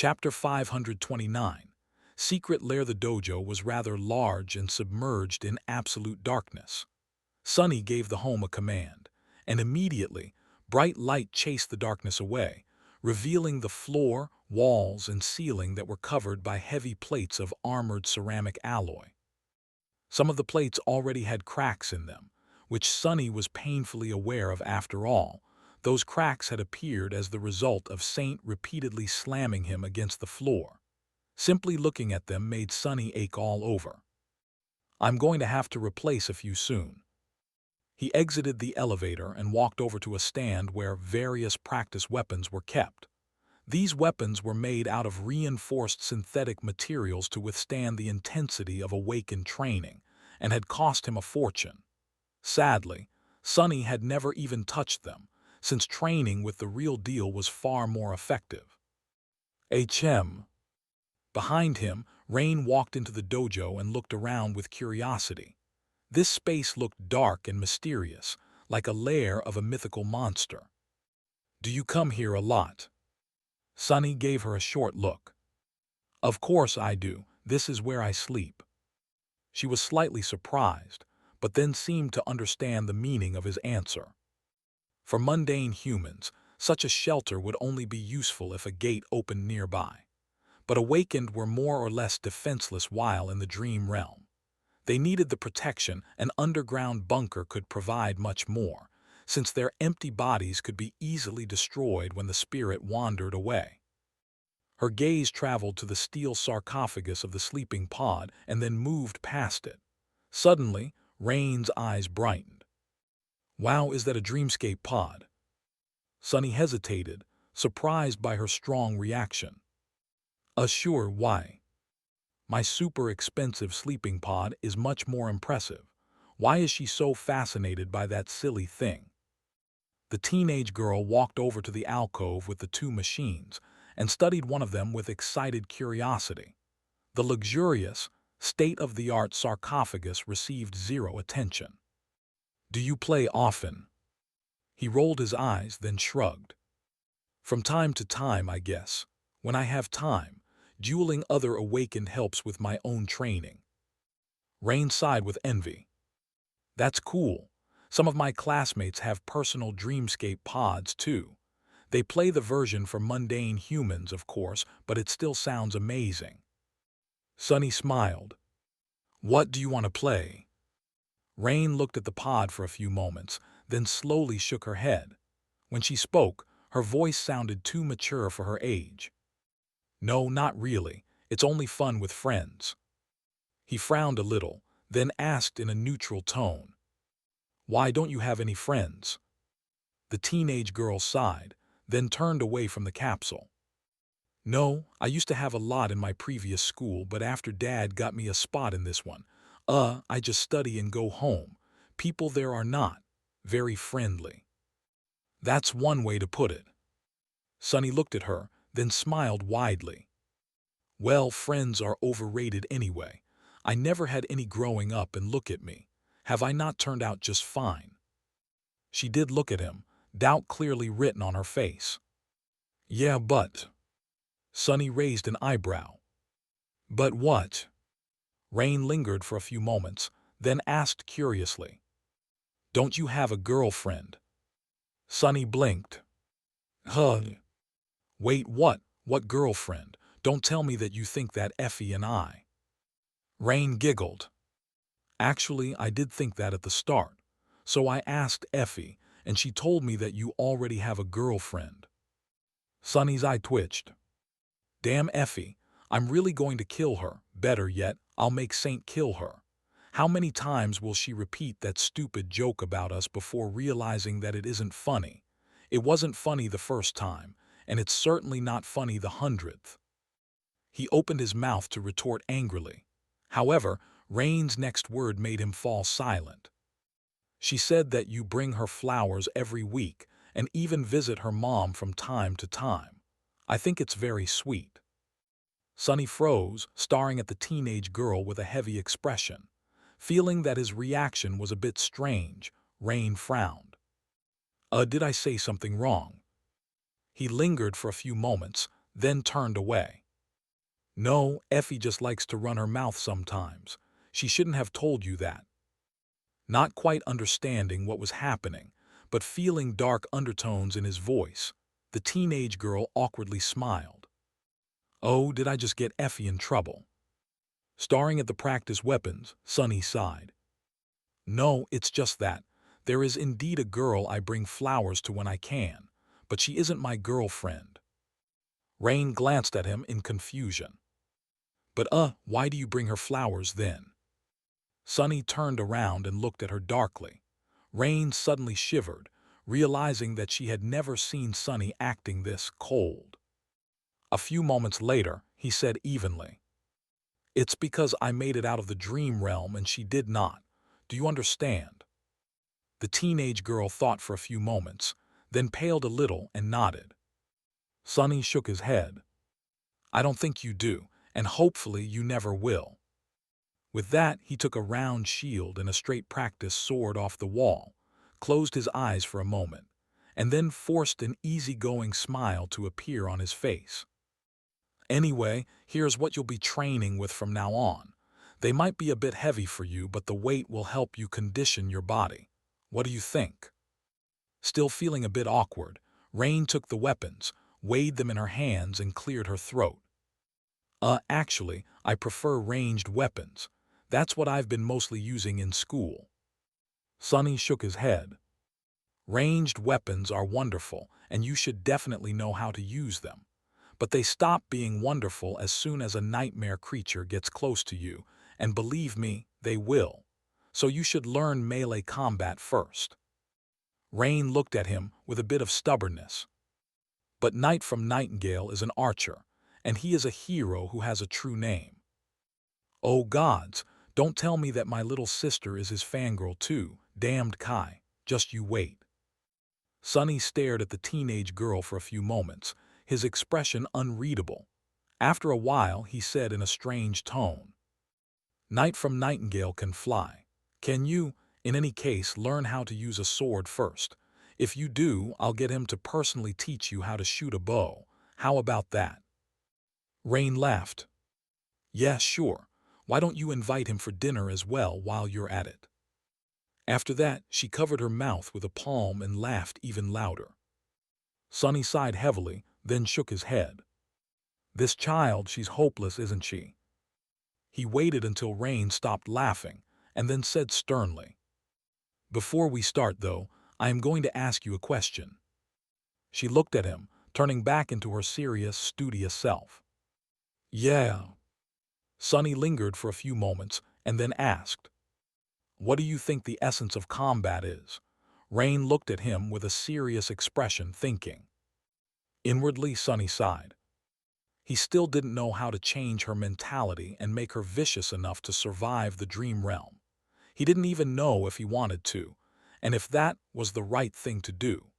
Chapter 529. Secret Lair. The dojo was rather large and submerged in absolute darkness. Sunny gave the home a command, and immediately, bright light chased the darkness away, revealing the floor, walls, and ceiling that were covered by heavy plates of armored ceramic alloy. Some of the plates already had cracks in them, which Sunny was painfully aware of. After all, those cracks had appeared as the result of Saint repeatedly slamming him against the floor. Simply looking at them made Sunny ache all over. "I'm going to have to replace a few soon." He exited the elevator and walked over to a stand where various practice weapons were kept. These weapons were made out of reinforced synthetic materials to withstand the intensity of awakened training, and had cost him a fortune. Sadly, Sunny had never even touched them, since training with the real deal was far more effective. H.M. Behind him, Rain walked into the dojo and looked around with curiosity. This space looked dark and mysterious, like a lair of a mythical monster. "Do you come here a lot?" Sunny gave her a short look. "Of course I do. This is where I sleep." She was slightly surprised, but then seemed to understand the meaning of his answer. For mundane humans, such a shelter would only be useful if a gate opened nearby. But awakened were more or less defenseless while in the dream realm. They needed the protection an underground bunker could provide much more, since their empty bodies could be easily destroyed when the spirit wandered away. Her gaze traveled to the steel sarcophagus of the sleeping pod and then moved past it. Suddenly, Rain's eyes brightened. "Wow, is that a dreamscape pod?" Sunny hesitated, surprised by her strong reaction. Sure, why? My super expensive sleeping pod is much more impressive. Why is she so fascinated by that silly thing?" The teenage girl walked over to the alcove with the two machines and studied one of them with excited curiosity. The luxurious, state-of-the-art sarcophagus received zero attention. "Do you play often?" He rolled his eyes, then shrugged. "From time to time, I guess. When I have time. Dueling other awakened helps with my own training." Rain sighed with envy. "That's cool. Some of my classmates have personal dreamscape pods, too. They play the version for mundane humans, of course, but it still sounds amazing." Sunny smiled. "What do you want to play?" Rain looked at the pod for a few moments, then slowly shook her head. When she spoke, her voice sounded too mature for her age. "No, not really. It's only fun with friends." He frowned a little, then asked in a neutral tone, "Why don't you have any friends?" The teenage girl sighed, then turned away from the capsule. "No, I used to have a lot in my previous school, but after Dad got me a spot in this one, I just study and go home. People there are not very friendly." "That's one way to put it." Sunny looked at her, then smiled widely. "Well, friends are overrated anyway. I never had any growing up, and look at me. Have I not turned out just fine?" She did look at him, doubt clearly written on her face. "Yeah, but—" Sunny raised an eyebrow. "But what?" Rain lingered for a few moments, then asked curiously, "Don't you have a girlfriend?" Sunny blinked. "Huh. Wait, what? What girlfriend? Don't tell me that you think that Effie and I—" Rain giggled. "Actually, I did think that at the start. So I asked Effie, and she told me that you already have a girlfriend." Sunny's eye twitched. "Damn Effie, I'm really going to kill her. Better yet, I'll make Saint kill her. How many times will she repeat that stupid joke about us before realizing that it isn't funny? It wasn't funny the first time, and it's certainly not funny the 100th. He opened his mouth to retort angrily. However, Rain's next word made him fall silent. "She said that you bring her flowers every week and even visit her mom from time to time. I think it's very sweet." Sunny froze, staring at the teenage girl with a heavy expression. Feeling that his reaction was a bit strange, Rain frowned. Did I say something wrong?" He lingered for a few moments, then turned away. No, Effie just likes to run her mouth sometimes. She shouldn't have told you that. Not quite understanding what was happening, but feeling dark undertones in his voice, the teenage girl awkwardly smiled. Oh, did I just get Effie in trouble? Staring at the practice weapons, Sunny sighed. No, it's just that. There is indeed a girl I bring flowers to when I can, but she isn't my girlfriend. Rain glanced at him in confusion. But why do you bring her flowers then? Sunny turned around and looked at her darkly. Rain suddenly shivered, realizing that she had never seen Sunny acting this cold. A few moments later, he said evenly, "It's because I made it out of the dream realm and she did not. Do you understand?" The teenage girl thought for a few moments, then paled a little and nodded. Sunny shook his head. "I don't think you do, and hopefully you never will." With that, he took a round shield and a straight practice sword off the wall, closed his eyes for a moment, and then forced an easygoing smile to appear on his face. "Anyway, here's what you'll be training with from now on. They might be a bit heavy for you, but the weight will help you condition your body. What do you think?" Still feeling a bit awkward, Rain took the weapons, weighed them in her hands, and cleared her throat. Actually, I prefer ranged weapons. That's what I've been mostly using in school." Sunny shook his head. "Ranged weapons are wonderful, and you should definitely know how to use them. But they stop being wonderful as soon as a nightmare creature gets close to you, and believe me, they will. So you should learn melee combat first." Rain looked at him with a bit of stubbornness. "But Knight from Nightingale is an archer, and he is a hero who has a true name." "Oh gods, don't tell me that my little sister is his fangirl too, damned Kai, just you wait." Sunny stared at the teenage girl for a few moments, his expression unreadable. After a while, he said in a strange tone, "Knight from Nightingale can fly. Can you, in any case, learn how to use a sword first? If you do, I'll get him to personally teach you how to shoot a bow. How about that?" Rain laughed. "Yeah, sure. Why don't you invite him for dinner as well while you're at it?" After that, she covered her mouth with a palm and laughed even louder. Sunny sighed heavily, then shook his head. "This child, she's hopeless, isn't she?" He waited until Rain stopped laughing, and then said sternly, "Before we start, though, I am going to ask you a question." She looked at him, turning back into her serious, studious self. "Yeah." Sunny lingered for a few moments and then asked, "What do you think the essence of combat is?" Rain looked at him with a serious expression, thinking. Inwardly, Sunny sighed. He still didn't know how to change her mentality and make her vicious enough to survive the dream realm. He didn't even know if he wanted to, and if that was the right thing to do.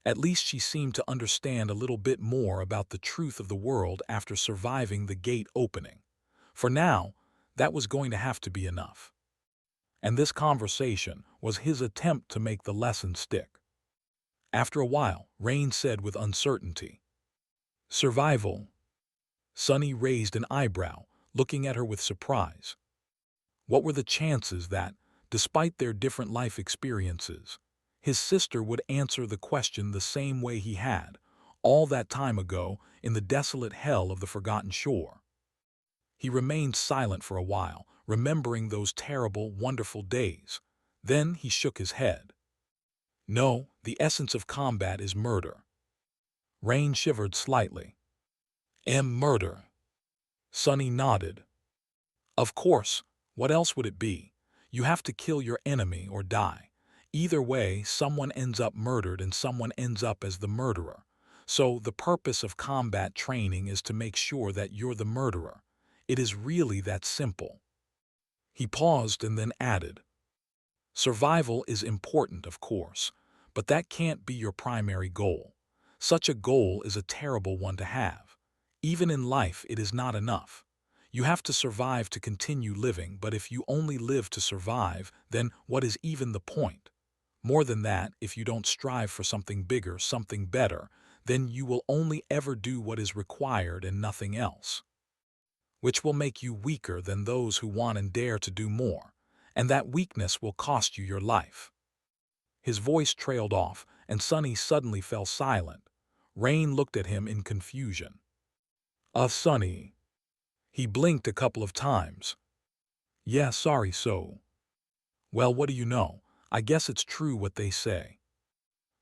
At least she seemed to understand a little bit more about the truth of the world after surviving the gate opening. For now, that was going to have to be enough. And this conversation was his attempt to make the lesson stick. After a while, Rain said with uncertainty, "Survival." Sunny raised an eyebrow, looking at her with surprise. What were the chances that, despite their different life experiences, his sister would answer the question the same way he had, all that time ago in the desolate hell of the Forgotten Shore? He remained silent for a while, remembering those terrible, wonderful days. Then he shook his head. "No, the essence of combat is murder." Rain shivered slightly. Murder." Sunny nodded. "Of course, what else would it be? You have to kill your enemy or die. Either way, someone ends up murdered and someone ends up as the murderer. So the purpose of combat training is to make sure that you're the murderer. It is really that simple." He paused and then added, "Survival is important, of course, but that can't be your primary goal. Such a goal is a terrible one to have. Even in life, it is not enough. You have to survive to continue living, but if you only live to survive, then what is even the point? More than that, if you don't strive for something bigger, something better, then you will only ever do what is required and nothing else, which will make you weaker than those who want and dare to do more, and that weakness will cost you your life." His voice trailed off, and Sonny suddenly fell silent. Rain looked at him in confusion. Sonny." He blinked a couple of times. "Yeah, sorry, so. Well, what do you know? I guess it's true what they say.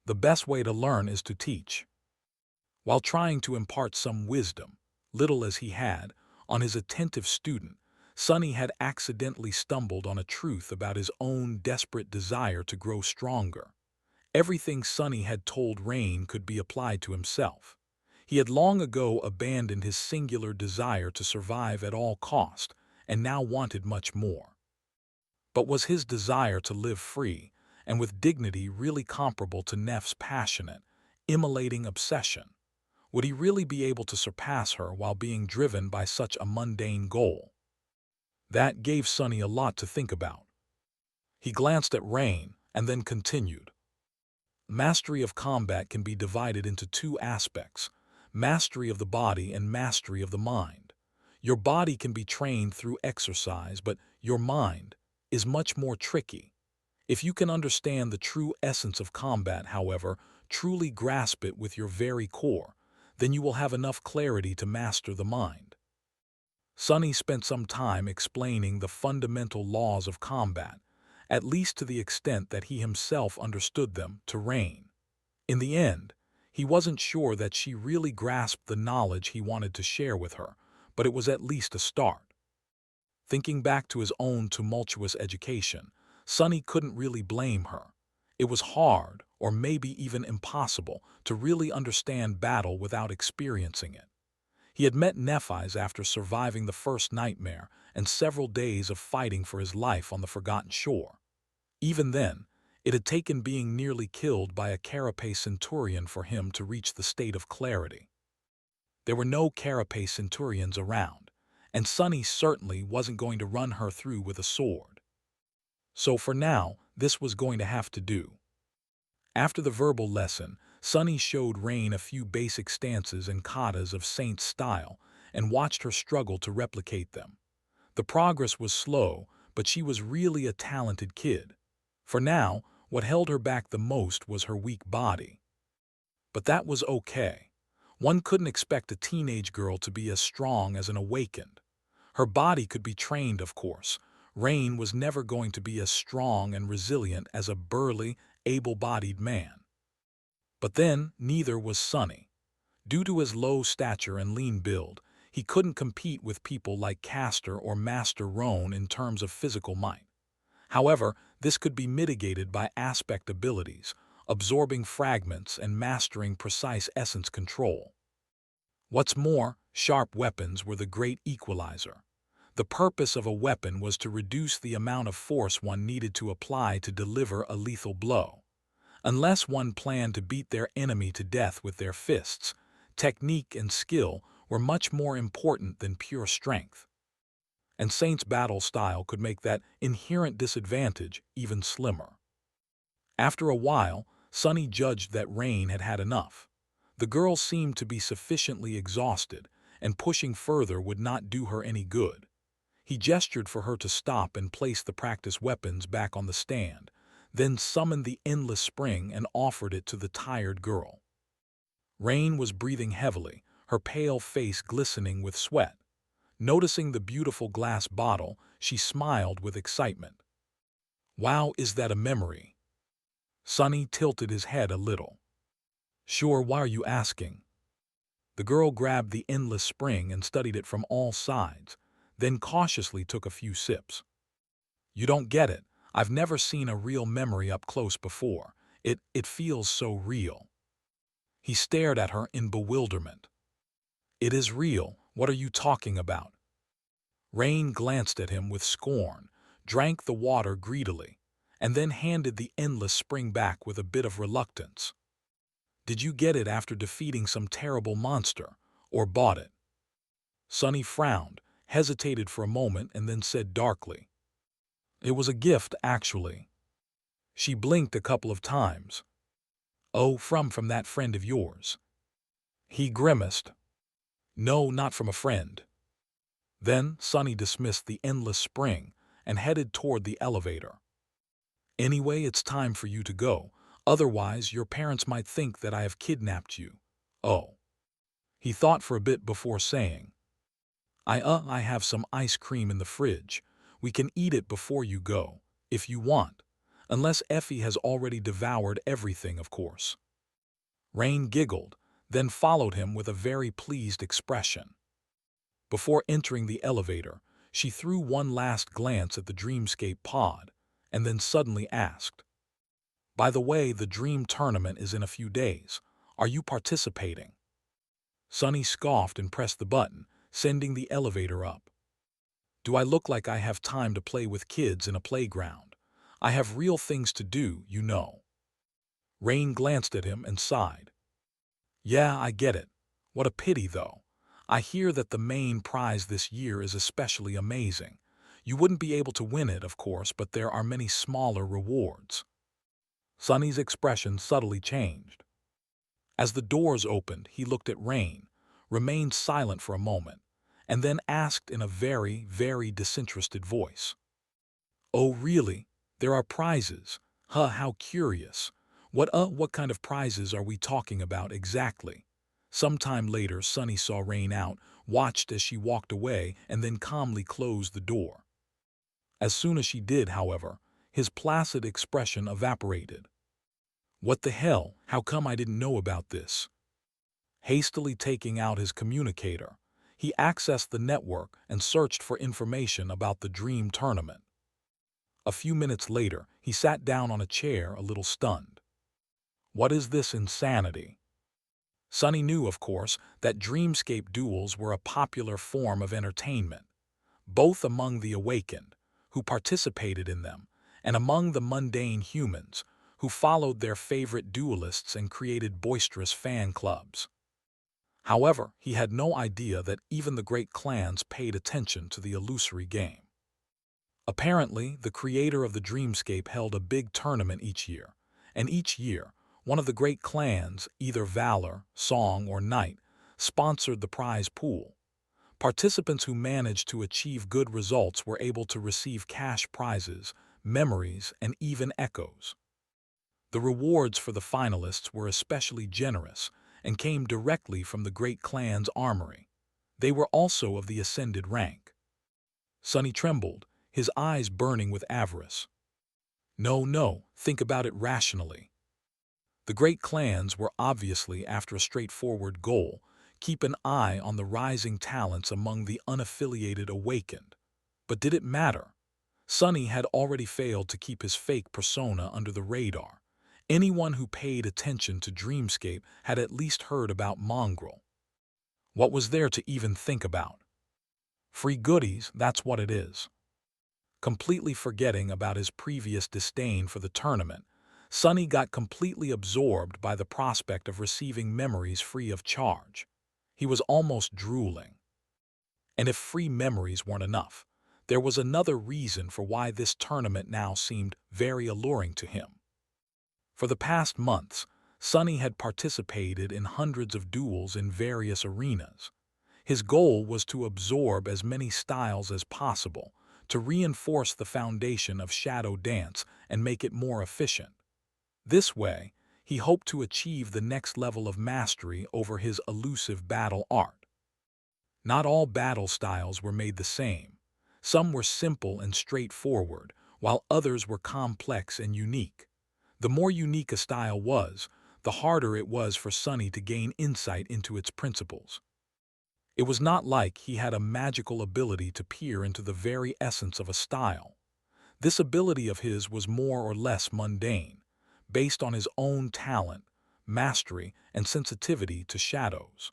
The best way to learn is to teach." While trying to impart some wisdom, little as he had, on his attentive student, Sonny had accidentally stumbled on a truth about his own desperate desire to grow stronger. Everything Sonny had told Rain could be applied to himself. He had long ago abandoned his singular desire to survive at all cost, and now wanted much more. But was his desire to live free and with dignity really comparable to Neff's passionate, immolating obsession? Would he really be able to surpass her while being driven by such a mundane goal? That gave Sonny a lot to think about. He glanced at Rain and then continued. Mastery of combat can be divided into two aspects: mastery of the body and mastery of the mind. Your body can be trained through exercise, but your mind is much more tricky. If you can understand the true essence of combat, however, truly grasp it with your very core, then you will have enough clarity to master the mind. Sonny spent some time explaining the fundamental laws of combat, at least to the extent that he himself understood them, to Rain. In the end, he wasn't sure that she really grasped the knowledge he wanted to share with her, but it was at least a start. Thinking back to his own tumultuous education, Sonny couldn't really blame her. It was hard, or maybe even impossible, to really understand battle without experiencing it. He had met Nephi's after surviving the first nightmare and several days of fighting for his life on the Forgotten Shore. Even then, it had taken being nearly killed by a carapace centurion for him to reach the state of clarity. There were no carapace centurions around, and Sonny certainly wasn't going to run her through with a sword. So for now, this was going to have to do. After the verbal lesson, Sonny showed Rain a few basic stances and katas of Saint's style and watched her struggle to replicate them. The progress was slow, but she was really a talented kid. For now, what held her back the most was her weak body. But that was okay. One couldn't expect a teenage girl to be as strong as an awakened. Her body could be trained, of course. Rain was never going to be as strong and resilient as a burly, able-bodied man. But then, neither was Sonny. Due to his low stature and lean build, he couldn't compete with people like Castor or Master Roan in terms of physical might. However, this could be mitigated by aspect abilities, absorbing fragments and mastering precise essence control. What's more, sharp weapons were the great equalizer. The purpose of a weapon was to reduce the amount of force one needed to apply to deliver a lethal blow. Unless one planned to beat their enemy to death with their fists, technique and skill were much more important than pure strength. And Saint's battle style could make that inherent disadvantage even slimmer. After a while, Sonny judged that Rain had had enough. The girl seemed to be sufficiently exhausted, and pushing further would not do her any good. He gestured for her to stop and place the practice weapons back on the stand, then summoned the endless spring and offered it to the tired girl. Rain was breathing heavily, her pale face glistening with sweat. Noticing the beautiful glass bottle, she smiled with excitement. "Wow, is that a memory?" Sonny tilted his head a little. "Sure, why are you asking?" The girl grabbed the endless spring and studied it from all sides, then cautiously took a few sips. "You don't get it. I've never seen a real memory up close before. It feels so real." He stared at her in bewilderment. "It is real. What are you talking about?" Rain glanced at him with scorn, drank the water greedily, and then handed the endless spring back with a bit of reluctance. "Did you get it after defeating some terrible monster, or bought it?" Sonny frowned, hesitated for a moment, and then said darkly, "It was a gift, actually." She blinked a couple of times. "Oh, from that friend of yours?" He grimaced. No, not from a friend. Then Sonny dismissed the endless spring and headed toward the elevator. Anyway, it's time for you to go. Otherwise, your parents might think that I have kidnapped you. Oh. He thought for a bit before saying, I have some ice cream in the fridge. We can eat it before you go, if you want. Unless Effie has already devoured everything, of course. Rain giggled, then followed him with a very pleased expression. Before entering the elevator, she threw one last glance at the Dreamscape pod, and then suddenly asked, By the way, the Dream Tournament is in a few days. Are you participating? Sonny scoffed and pressed the button, sending the elevator up. Do I look like I have time to play with kids in a playground? I have real things to do, you know. Rain glanced at him and sighed. Yeah, I get it. What a pity, though. I hear that the main prize this year is especially amazing. You wouldn't be able to win it, of course, but there are many smaller rewards. Sonny's expression subtly changed. As the doors opened, he looked at Rain, remained silent for a moment, and then asked in a very, very disinterested voice. Oh, really? There are prizes? Huh, how curious. What kind of prizes are we talking about exactly? Sometime later, Sonny saw Rain out, watched as she walked away, and then calmly closed the door. As soon as she did, however, his placid expression evaporated. What the hell? How come I didn't know about this? Hastily taking out his communicator, he accessed the network and searched for information about the Dream Tournament. A few minutes later, he sat down on a chair, a little stunned. What is this insanity? Sonny knew, of course, that Dreamscape duels were a popular form of entertainment, both among the awakened, who participated in them, and among the mundane humans, who followed their favorite duelists and created boisterous fan clubs. However, he had no idea that even the great clans paid attention to the illusory game. Apparently, the creator of the Dreamscape held a big tournament each year, and each year, one of the great clans, either Valor, Song, or Night, sponsored the prize pool. Participants who managed to achieve good results were able to receive cash prizes, memories, and even echoes. The rewards for the finalists were especially generous and came directly from the great clan's armory. They were also of the ascended rank. Sonny trembled, his eyes burning with avarice. No, think about it rationally. The great clans were obviously after a straightforward goal: keep an eye on the rising talents among the unaffiliated awakened. But did it matter? Sonny had already failed to keep his fake persona under the radar. Anyone who paid attention to Dreamscape had at least heard about Mongrel. What was there to even think about? Free goodies, that's what it is. Completely forgetting about his previous disdain for the tournament, Sonny got completely absorbed by the prospect of receiving memories free of charge. He was almost drooling. And if free memories weren't enough, there was another reason for why this tournament now seemed very alluring to him. For the past months, Sonny had participated in hundreds of duels in various arenas. His goal was to absorb as many styles as possible, to reinforce the foundation of shadow dance and make it more efficient. This way, he hoped to achieve the next level of mastery over his elusive battle art. Not all battle styles were made the same. Some were simple and straightforward, while others were complex and unique. The more unique a style was, the harder it was for Sonny to gain insight into its principles. It was not like he had a magical ability to peer into the very essence of a style. This ability of his was more or less mundane, based on his own talent, mastery, and sensitivity to shadows.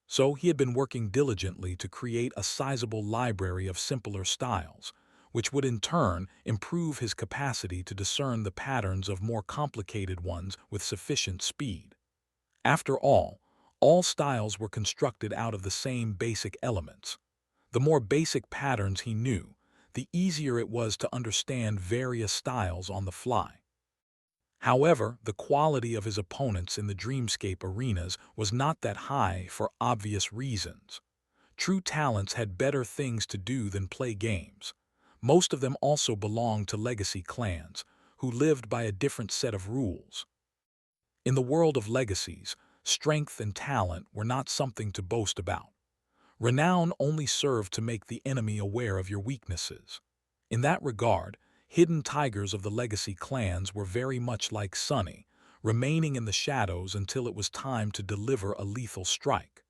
So he had been working diligently to create a sizable library of simpler styles, which would in turn improve his capacity to discern the patterns of more complicated ones with sufficient speed. After all styles were constructed out of the same basic elements. The more basic patterns he knew, the easier it was to understand various styles on the fly. However, the quality of his opponents in the Dreamscape arenas was not that high for obvious reasons. True talents had better things to do than play games. Most of them also belonged to legacy clans, who lived by a different set of rules. In the world of legacies, strength and talent were not something to boast about. Renown only served to make the enemy aware of your weaknesses. In that regard, hidden tigers of the legacy clans were very much like Sunny, remaining in the shadows until it was time to deliver a lethal strike.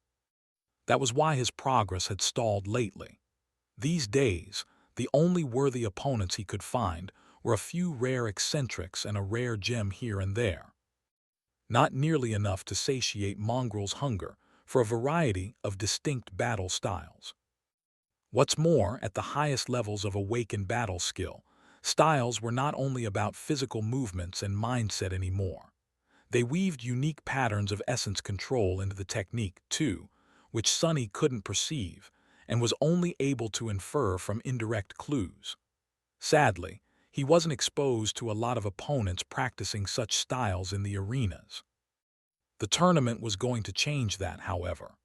That was why his progress had stalled lately. These days, the only worthy opponents he could find were a few rare eccentrics and a rare gem here and there. Not nearly enough to satiate Mongrel's hunger for a variety of distinct battle styles. What's more, at the highest levels of awakened battle skill, styles were not only about physical movements and mindset anymore. They weaved unique patterns of essence control into the technique, too, which Sunny couldn't perceive and was only able to infer from indirect clues. Sadly, he wasn't exposed to a lot of opponents practicing such styles in the arenas. The tournament was going to change that, however.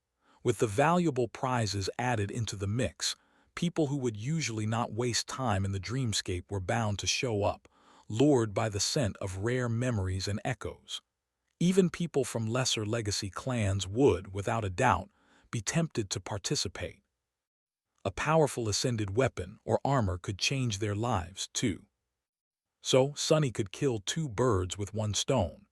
With the valuable prizes added into the mix, people who would usually not waste time in the dreamscape were bound to show up, lured by the scent of rare memories and echoes. Even people from lesser legacy clans would, without a doubt, be tempted to participate. A powerful ascended weapon or armor could change their lives, too. So, Sunny could kill two birds with one stone,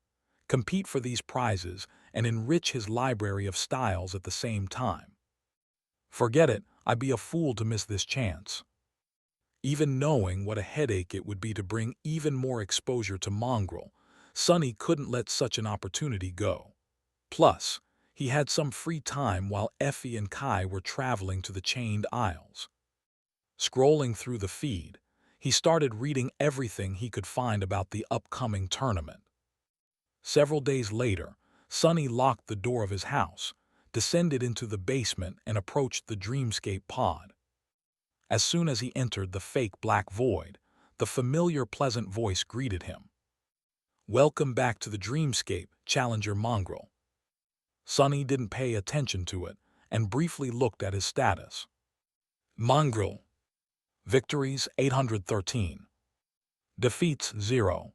compete for these prizes, and enrich his library of styles at the same time. Forget it, I'd be a fool to miss this chance. Even knowing what a headache it would be to bring even more exposure to Mongrel, Sunny couldn't let such an opportunity go. Plus, he had some free time while Effie and Kai were traveling to the Chained Isles. Scrolling through the feed, he started reading everything he could find about the upcoming tournament. Several days later, Sunny locked the door of his house, descended into the basement, and approached the Dreamscape pod. As soon as he entered the fake black void, the familiar pleasant voice greeted him. "Welcome back to the Dreamscape, Challenger Mongrel." Sunny didn't pay attention to it and briefly looked at his status. Mongrel. Victories 813. Defeats 0.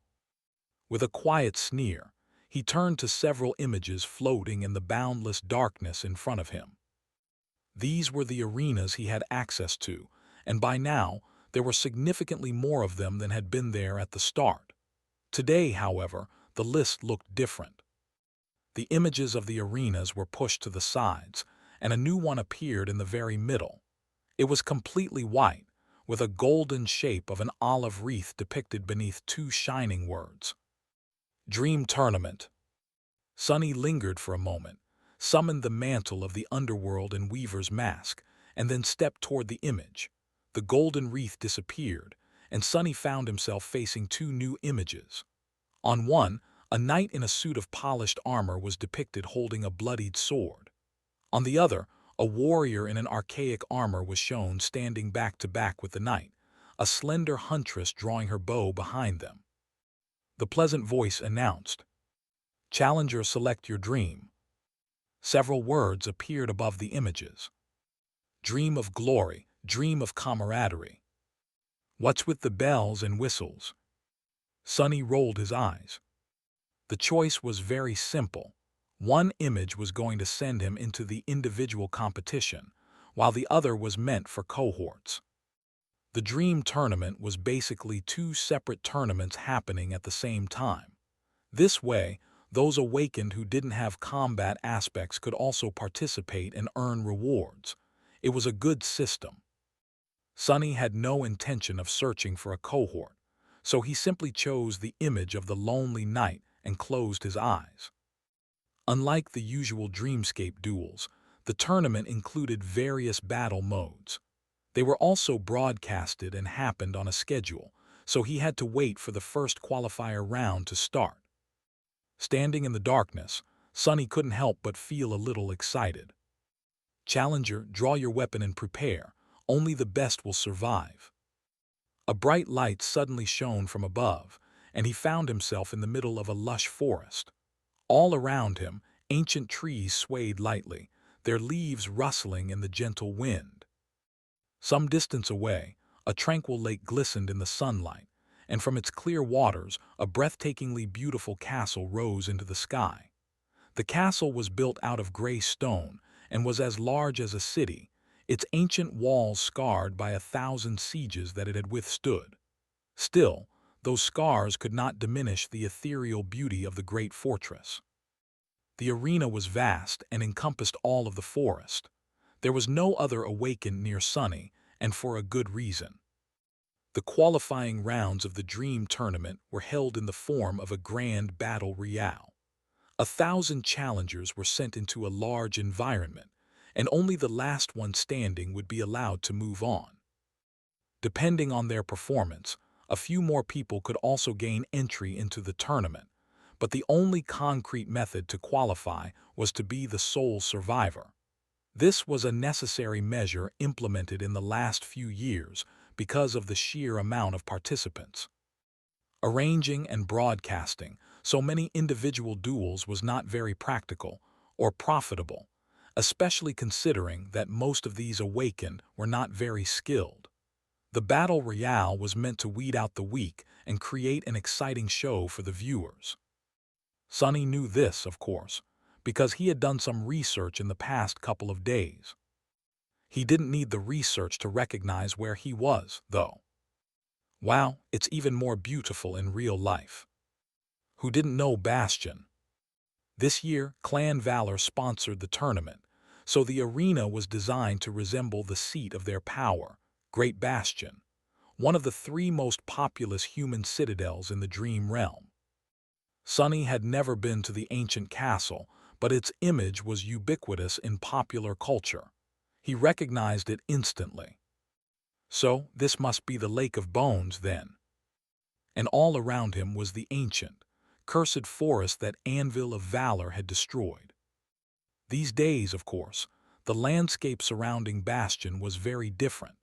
With a quiet sneer, he turned to several images floating in the boundless darkness in front of him. These were the arenas he had access to, and by now there were significantly more of them than had been there at the start. Today, however, the list looked different. The images of the arenas were pushed to the sides, and a new one appeared in the very middle. It was completely white, with a golden shape of an olive wreath depicted beneath two shining words. Dream Tournament. Sunny lingered for a moment, summoned the mantle of the underworld and Weaver's mask, and then stepped toward the image. The golden wreath disappeared, and Sunny found himself facing two new images. On one, a knight in a suit of polished armor was depicted holding a bloodied sword. On the other, a warrior in an archaic armor was shown standing back to back with the knight, a slender huntress drawing her bow behind them. The pleasant voice announced, "Challenger, select your dream." Several words appeared above the images. Dream of glory, dream of camaraderie. What's with the bells and whistles? Sunny rolled his eyes. The choice was very simple. One image was going to send him into the individual competition, while the other was meant for cohorts. The Dream Tournament was basically two separate tournaments happening at the same time. This way, those awakened who didn't have combat aspects could also participate and earn rewards. It was a good system. Sunny had no intention of searching for a cohort, so he simply chose the image of the lonely knight and closed his eyes. Unlike the usual Dreamscape duels, the tournament included various battle modes. They were also broadcasted and happened on a schedule, so he had to wait for the first qualifier round to start. Standing in the darkness, Sunny couldn't help but feel a little excited. "Challenger, draw your weapon and prepare. Only the best will survive." A bright light suddenly shone from above, and he found himself in the middle of a lush forest. All around him, ancient trees swayed lightly, their leaves rustling in the gentle wind. Some distance away, a tranquil lake glistened in the sunlight, and from its clear waters, a breathtakingly beautiful castle rose into the sky. The castle was built out of gray stone and was as large as a city, its ancient walls scarred by 1,000 sieges that it had withstood. Still, those scars could not diminish the ethereal beauty of the great fortress. The arena was vast and encompassed all of the forest. There was no other awakened near Sunny, and for a good reason. The qualifying rounds of the Dream Tournament were held in the form of a grand battle royale. 1,000 challengers were sent into a large environment, and only the last one standing would be allowed to move on. Depending on their performance, a few more people could also gain entry into the tournament, but the only concrete method to qualify was to be the sole survivor. This was a necessary measure implemented in the last few years because of the sheer amount of participants. Arranging and broadcasting so many individual duels was not very practical or profitable, especially considering that most of these awakened were not very skilled. The Battle Royale was meant to weed out the weak and create an exciting show for the viewers. Sunny knew this, of course, because he had done some research in the past couple of days. He didn't need the research to recognize where he was, though. Wow, it's even more beautiful in real life. Who didn't know Bastion? This year, Clan Valor sponsored the tournament, so the arena was designed to resemble the seat of their power, Great Bastion, one of the 3 most populous human citadels in the Dream Realm. Sunny had never been to the ancient castle, but its image was ubiquitous in popular culture. He recognized it instantly. So, this must be the Lake of Bones, then. And all around him was the ancient, cursed forest that Anvil of Valor had destroyed. These days, of course, the landscape surrounding Bastion was very different.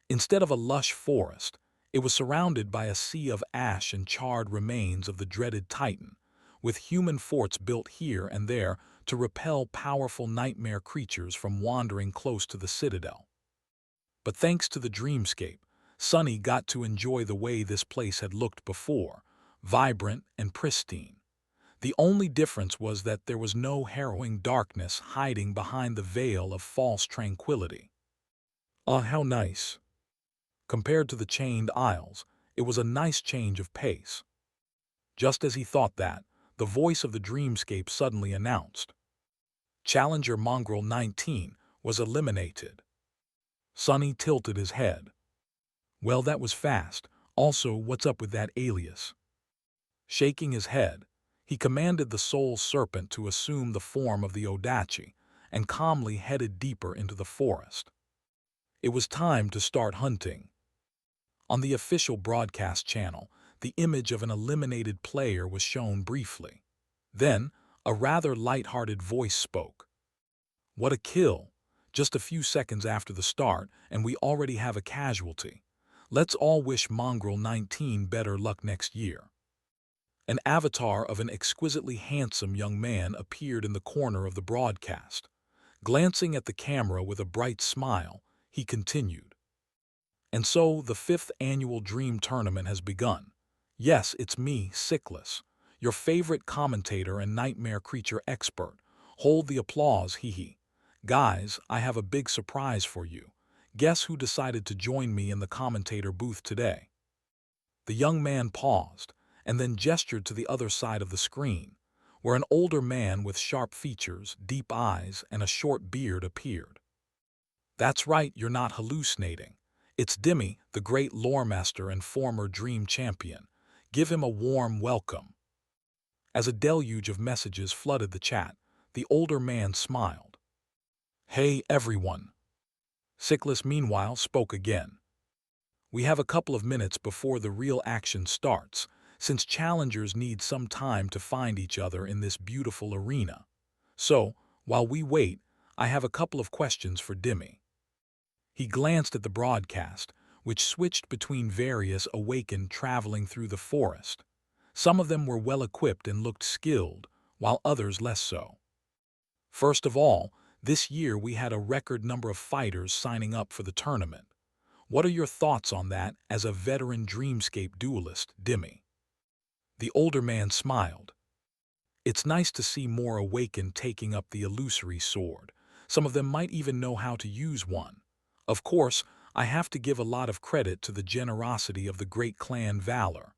Instead of a lush forest, it was surrounded by a sea of ash and charred remains of the dreaded Titan, with human forts built here and there to repel powerful nightmare creatures from wandering close to the citadel. But thanks to the dreamscape, Sunny got to enjoy the way this place had looked before, vibrant and pristine. The only difference was that there was no harrowing darkness hiding behind the veil of false tranquility. Ah, how nice! Compared to the chained aisles, it was a nice change of pace. Just as he thought that, the voice of the dreamscape suddenly announced. Challenger Mongrel 19 was eliminated. Sunny tilted his head. Well, that was fast. Also, what's up with that alias? Shaking his head, he commanded the Soul Serpent to assume the form of the Odachi and calmly headed deeper into the forest. It was time to start hunting. On the official broadcast channel, the image of an eliminated player was shown briefly. Then, a rather light-hearted voice spoke. What a kill! Just a few seconds after the start, and we already have a casualty. Let's all wish Mongrel 19 better luck next year. An avatar of an exquisitely handsome young man appeared in the corner of the broadcast. Glancing at the camera with a bright smile, he continued. And so the 5th annual Dream Tournament has begun. Yes, it's me, Sickless, your favorite commentator and nightmare creature expert. Hold the applause, hee. Guys, I have a big surprise for you. Guess who decided to join me in the commentator booth today? The young man paused, and then gestured to the other side of the screen, where an older man with sharp features, deep eyes, and a short beard appeared. That's right, you're not hallucinating. It's Dimmy, the great lore master and former Dream Champion. Give him a warm welcome. As a deluge of messages flooded the chat, the older man smiled. Hey, everyone. Sickless meanwhile spoke again. We have a couple of minutes before the real action starts, since challengers need some time to find each other in this beautiful arena. So, while we wait, I have a couple of questions for Dimmy. He glanced at the broadcast, which switched between various awakened traveling through the forest. Some of them were well-equipped and looked skilled, while others less so. First of all, this year we had a record number of fighters signing up for the tournament. What are your thoughts on that as a veteran Dreamscape duelist, Dimmy? The older man smiled. It's nice to see more awakened taking up the illusory sword. Some of them might even know how to use one. Of course, I have to give a lot of credit to the generosity of the great clan Valor.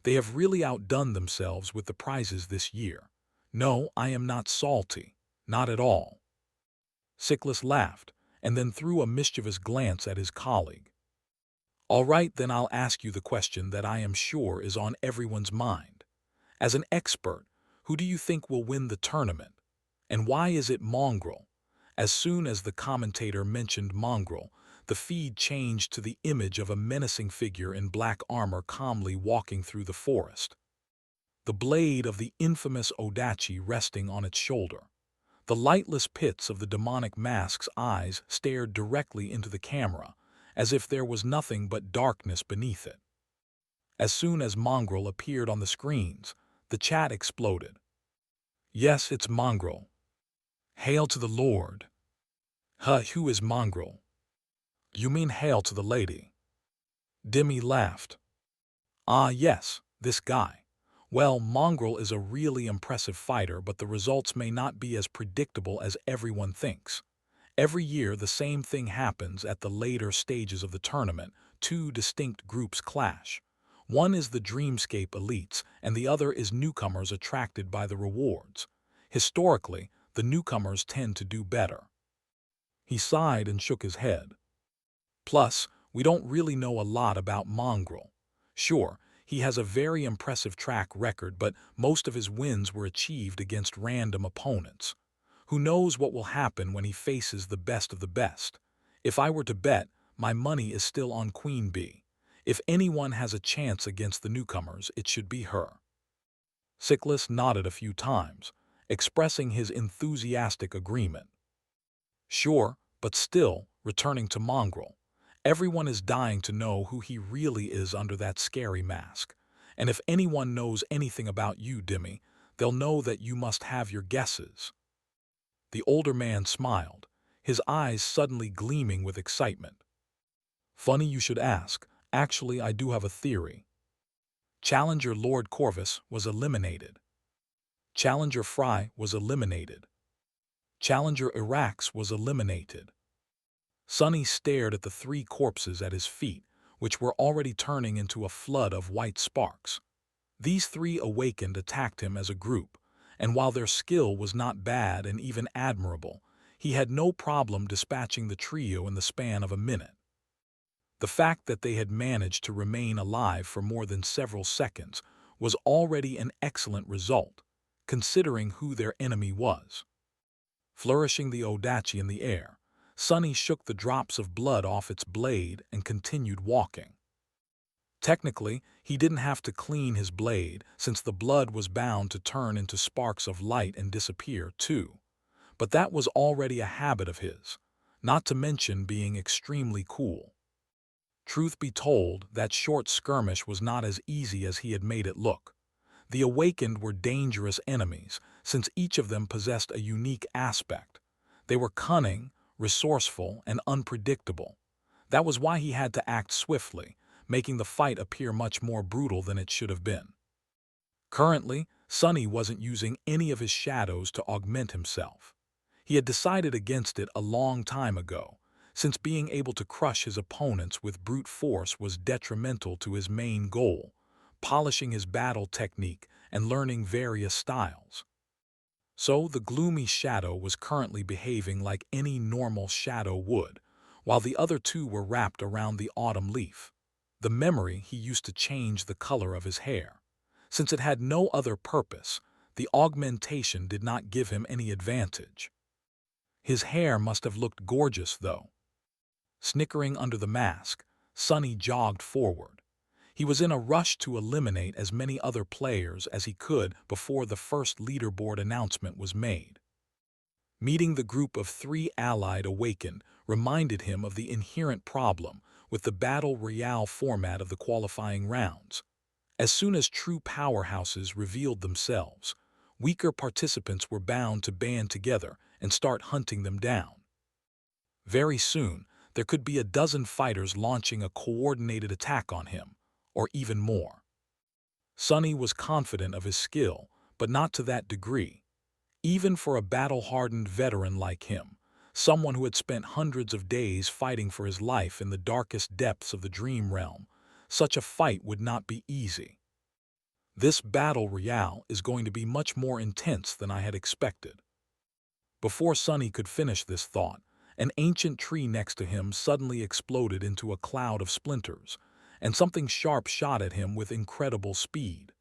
They have really outdone themselves with the prizes this year. No, I am not salty. Not at all. Sickles laughed, and then threw a mischievous glance at his colleague. All right, then I'll ask you the question that I am sure is on everyone's mind. As an expert, who do you think will win the tournament? And why is it Mongrel? As soon as the commentator mentioned Mongrel, the feed changed to the image of a menacing figure in black armor calmly walking through the forest. The blade of the infamous Odachi resting on its shoulder. The lightless pits of the demonic mask's eyes stared directly into the camera, as if there was nothing but darkness beneath it. As soon as Mongrel appeared on the screens, the chat exploded. Yes, it's Mongrel. Hail to the Lord. Who is Mongrel? You mean hail to the lady? Dimmy laughed. Ah, yes, this guy. Well, Mongrel is a really impressive fighter, but the results may not be as predictable as everyone thinks. Every year, the same thing happens at the later stages of the tournament. Two distinct groups clash. One is the Dreamscape elites, and the other is newcomers attracted by the rewards. Historically, the newcomers tend to do better. He sighed and shook his head. Plus, we don't really know a lot about Mongrel. Sure, he has a very impressive track record, but most of his wins were achieved against random opponents. Who knows what will happen when he faces the best of the best? If I were to bet, my money is still on Queen Bee. If anyone has a chance against the newcomers, it should be her. Sickles nodded a few times, expressing his enthusiastic agreement. Sure, but still, returning to Mongrel, everyone is dying to know who he really is under that scary mask. And if anyone knows anything about you, Dimmy, they'll know that you must have your guesses. The older man smiled, his eyes suddenly gleaming with excitement. Funny you should ask. Actually, I do have a theory. Challenger Lord Corvus was eliminated. Challenger Fry was eliminated. Challenger Irax was eliminated. Sonny stared at the three corpses at his feet, which were already turning into a flood of white sparks. These three awakened attacked him as a group, and while their skill was not bad and even admirable, he had no problem dispatching the trio in the span of a minute. The fact that they had managed to remain alive for more than several seconds was already an excellent result, considering who their enemy was. Flourishing the Odachi in the air, Sonny shook the drops of blood off its blade and continued walking. Technically, he didn't have to clean his blade, since the blood was bound to turn into sparks of light and disappear, too. But that was already a habit of his, not to mention being extremely cool. Truth be told, that short skirmish was not as easy as he had made it look. The awakened were dangerous enemies, since each of them possessed a unique aspect. They were cunning, resourceful, and unpredictable. That was why he had to act swiftly, making the fight appear much more brutal than it should have been. Currently, Sonny wasn't using any of his shadows to augment himself. He had decided against it a long time ago, since being able to crush his opponents with brute force was detrimental to his main goal, polishing his battle technique and learning various styles. So the gloomy shadow was currently behaving like any normal shadow would, while the other two were wrapped around the autumn leaf. The memory he used to change the color of his hair. Since it had no other purpose, the augmentation did not give him any advantage. His hair must have looked gorgeous, though. Snickering under the mask, Sonny jogged forward. He was in a rush to eliminate as many other players as he could before the first leaderboard announcement was made. Meeting the group of three allied awakened reminded him of the inherent problem with the Battle Royale format of the qualifying rounds. As soon as true powerhouses revealed themselves, weaker participants were bound to band together and start hunting them down. Very soon, there could be a dozen fighters launching a coordinated attack on him, or even more. Sonny was confident of his skill, but not to that degree. Even for a battle-hardened veteran like him, someone who had spent hundreds of days fighting for his life in the darkest depths of the dream realm, such a fight would not be easy. This battle royale is going to be much more intense than I had expected. Before Sonny could finish this thought, an ancient tree next to him suddenly exploded into a cloud of splinters, and something sharp shot at him with incredible speed.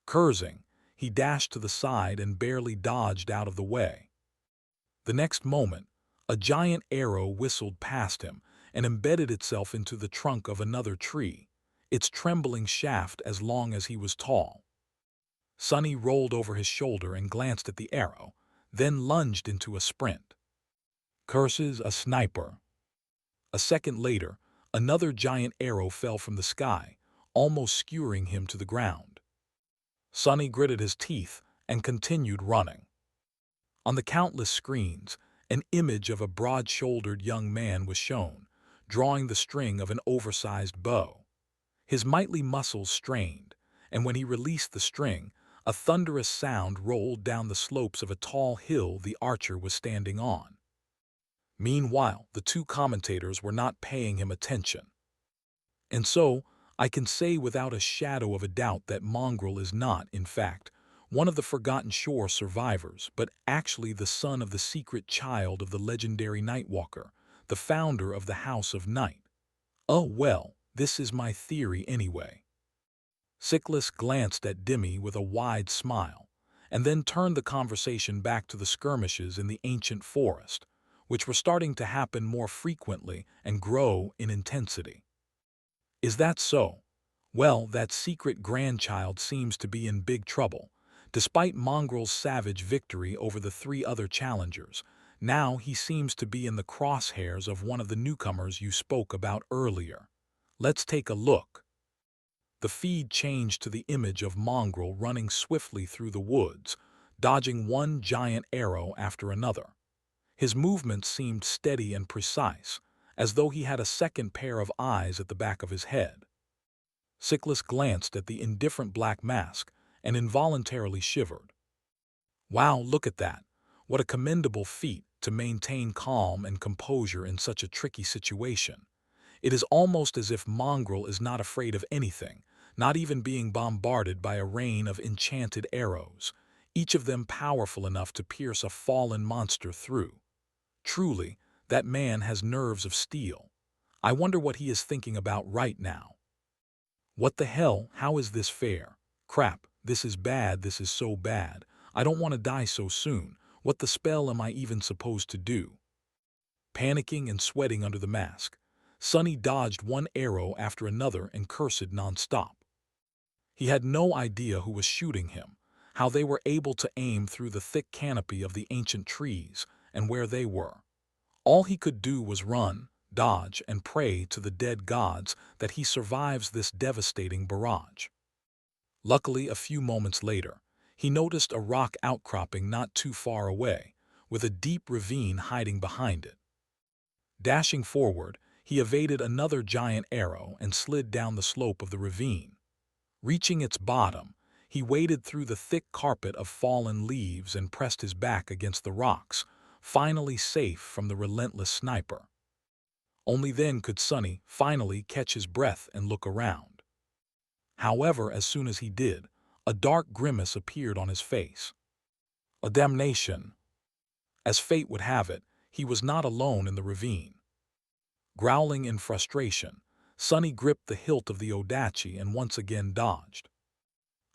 Cursing, he dashed to the side and barely dodged out of the way. The next moment, a giant arrow whistled past him and embedded itself into the trunk of another tree, its trembling shaft as long as he was tall. Sonny rolled over his shoulder and glanced at the arrow, then lunged into a sprint. Curses, a sniper. A second later, another giant arrow fell from the sky, almost skewering him to the ground. Sonny gritted his teeth and continued running. On the countless screens, an image of a broad-shouldered young man was shown, drawing the string of an oversized bow. His mighty muscles strained, and when he released the string, a thunderous sound rolled down the slopes of a tall hill the archer was standing on. Meanwhile, the two commentators were not paying him attention. And so, I can say without a shadow of a doubt that Mongrel is not, in fact, one of the Forgotten Shore survivors, but actually the son of the secret child of the legendary Nightwalker, the founder of the House of Night. Oh well, this is my theory anyway. Sickles glanced at Dimmy with a wide smile, and then turned the conversation back to the skirmishes in the ancient forest, which were starting to happen more frequently and grow in intensity. Is that so? Well, that secret grandchild seems to be in big trouble. Despite Mongrel's savage victory over the three other challengers, now he seems to be in the crosshairs of one of the newcomers you spoke about earlier. Let's take a look. The feed changed to the image of Mongrel running swiftly through the woods, dodging one giant arrow after another. His movements seemed steady and precise, as though he had a second pair of eyes at the back of his head. Sickles glanced at the indifferent black mask and involuntarily shivered. Wow, look at that. What a commendable feat to maintain calm and composure in such a tricky situation. It is almost as if Mongrel is not afraid of anything, not even being bombarded by a rain of enchanted arrows, each of them powerful enough to pierce a fallen monster through. Truly, that man has nerves of steel. I wonder what he is thinking about right now. What the hell, how is this fair? Crap, this is bad, this is so bad. I don't want to die so soon. What the spell am I even supposed to do? Panicking and sweating under the mask, Sonny dodged one arrow after another and cursed nonstop. He had no idea who was shooting him, how they were able to aim through the thick canopy of the ancient trees, and where they were. All he could do was run, dodge, and pray to the dead gods that he survives this devastating barrage. Luckily, a few moments later, he noticed a rock outcropping not too far away, with a deep ravine hiding behind it. Dashing forward, he evaded another giant arrow and slid down the slope of the ravine. Reaching its bottom, he waded through the thick carpet of fallen leaves and pressed his back against the rocks, finally safe from the relentless sniper. Only then could Sonny finally catch his breath and look around. However, as soon as he did, a dark grimace appeared on his face. A damnation! As fate would have it, he was not alone in the ravine. Growling in frustration, Sonny gripped the hilt of the Odachi and once again dodged.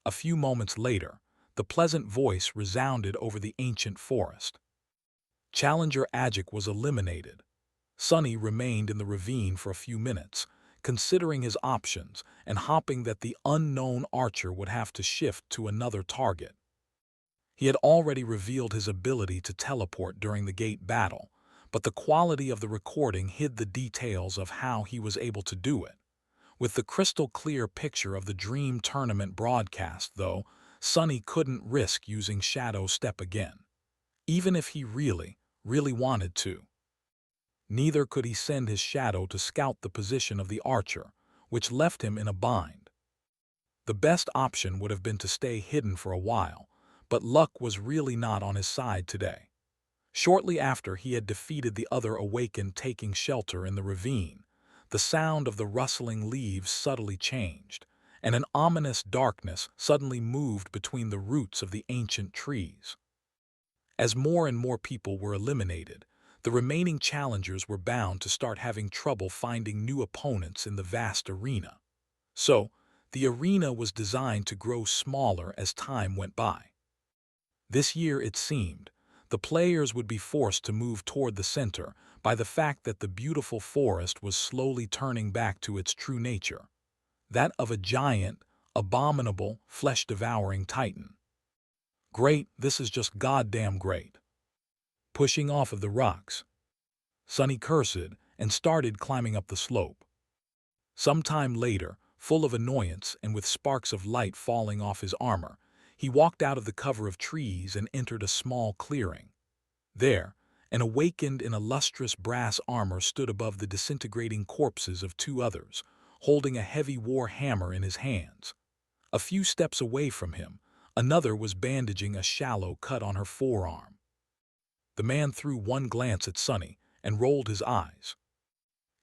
A few moments later, the pleasant voice resounded over the ancient forest. Challenger Ajik was eliminated. Sonny remained in the ravine for a few minutes, considering his options and hoping that the unknown archer would have to shift to another target. He had already revealed his ability to teleport during the gate battle, but the quality of the recording hid the details of how he was able to do it. With the crystal-clear picture of the dream tournament broadcast, though, Sonny couldn't risk using Shadow Step again, even if he really wanted to. Neither could he send his shadow to scout the position of the archer, which left him in a bind. The best option would have been to stay hidden for a while, but luck was really not on his side today. Shortly after he had defeated the other awakened taking shelter in the ravine, the sound of the rustling leaves subtly changed, and an ominous darkness suddenly moved between the roots of the ancient trees. As more and more people were eliminated, the remaining challengers were bound to start having trouble finding new opponents in the vast arena. So, the arena was designed to grow smaller as time went by. This year, it seemed, the players would be forced to move toward the center by the fact that the beautiful forest was slowly turning back to its true nature, that of a giant, abominable, flesh-devouring titan. Great, this is just goddamn great. Pushing off of the rocks, Sonny cursed and started climbing up the slope. Some time later, full of annoyance and with sparks of light falling off his armor, he walked out of the cover of trees and entered a small clearing. There, an awakened in a lustrous brass armor stood above the disintegrating corpses of two others, holding a heavy war hammer in his hands. A few steps away from him, another was bandaging a shallow cut on her forearm. The man threw one glance at Sonny and rolled his eyes.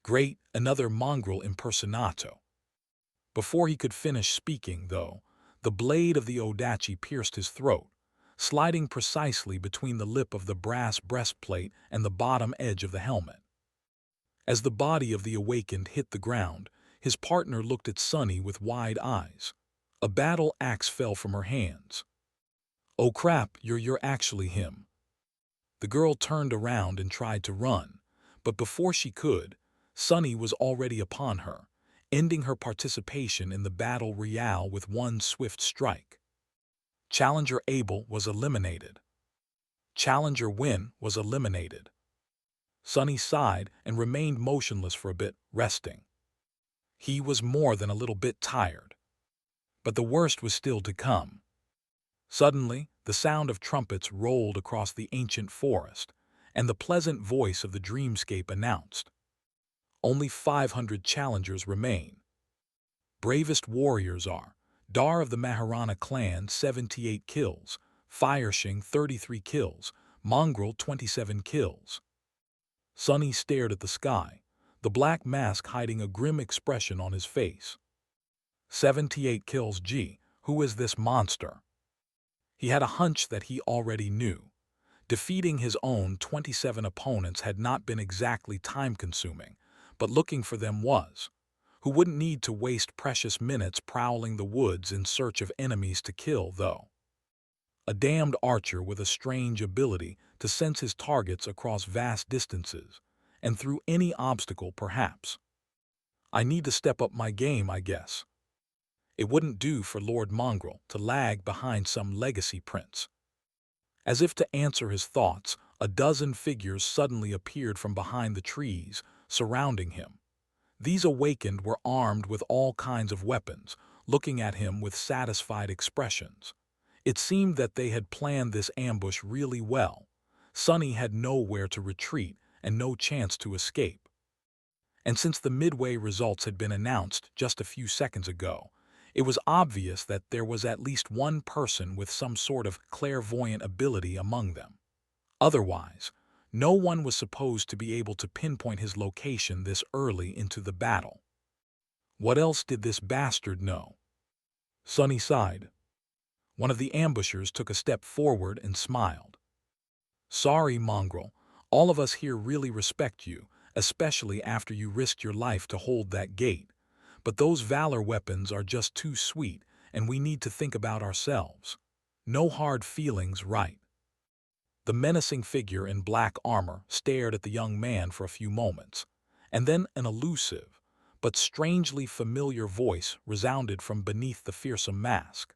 Great, another mongrel impersonato. Before he could finish speaking, though, the blade of the Odachi pierced his throat, sliding precisely between the lip of the brass breastplate and the bottom edge of the helmet. As the body of the awakened hit the ground, his partner looked at Sonny with wide eyes. A battle axe fell from her hands. "Oh crap, you're actually him." The girl turned around and tried to run, but before she could, Sonny was already upon her, ending her participation in the battle royale with one swift strike. Challenger Abel was eliminated. Challenger Win was eliminated. Sonny sighed and remained motionless for a bit, resting. He was more than a little bit tired. But the worst was still to come. Suddenly, the sound of trumpets rolled across the ancient forest, and the pleasant voice of the dreamscape announced, "Only 500 challengers remain. Bravest warriors are Dar of the Maharana clan 78 kills, Fireshing 33 kills, Mongrel 27 kills." Sonny stared at the sky, the black mask hiding a grim expression on his face. 78 kills, gee, who is this monster? He had a hunch that he already knew. Defeating his own 27 opponents had not been exactly time-consuming, but looking for them was. Who wouldn't need to waste precious minutes prowling the woods in search of enemies to kill, though? A damned archer with a strange ability to sense his targets across vast distances, and through any obstacle perhaps. I need to step up my game, I guess. It wouldn't do for Lord Mongrel to lag behind some legacy prince. As if to answer his thoughts, a dozen figures suddenly appeared from behind the trees, surrounding him. These awakened were armed with all kinds of weapons, looking at him with satisfied expressions. It seemed that they had planned this ambush really well. Sonny had nowhere to retreat and no chance to escape. And since the midway results had been announced just a few seconds ago, it was obvious that there was at least one person with some sort of clairvoyant ability among them. Otherwise, no one was supposed to be able to pinpoint his location this early into the battle. What else did this bastard know? Sonny sighed. One of the ambushers took a step forward and smiled. "Sorry, Mongrel. All of us here really respect you, especially after you risked your life to hold that gate. But those valor weapons are just too sweet, and we need to think about ourselves. No hard feelings, right?" The menacing figure in black armor stared at the young man for a few moments, and then an elusive, but strangely familiar voice resounded from beneath the fearsome mask.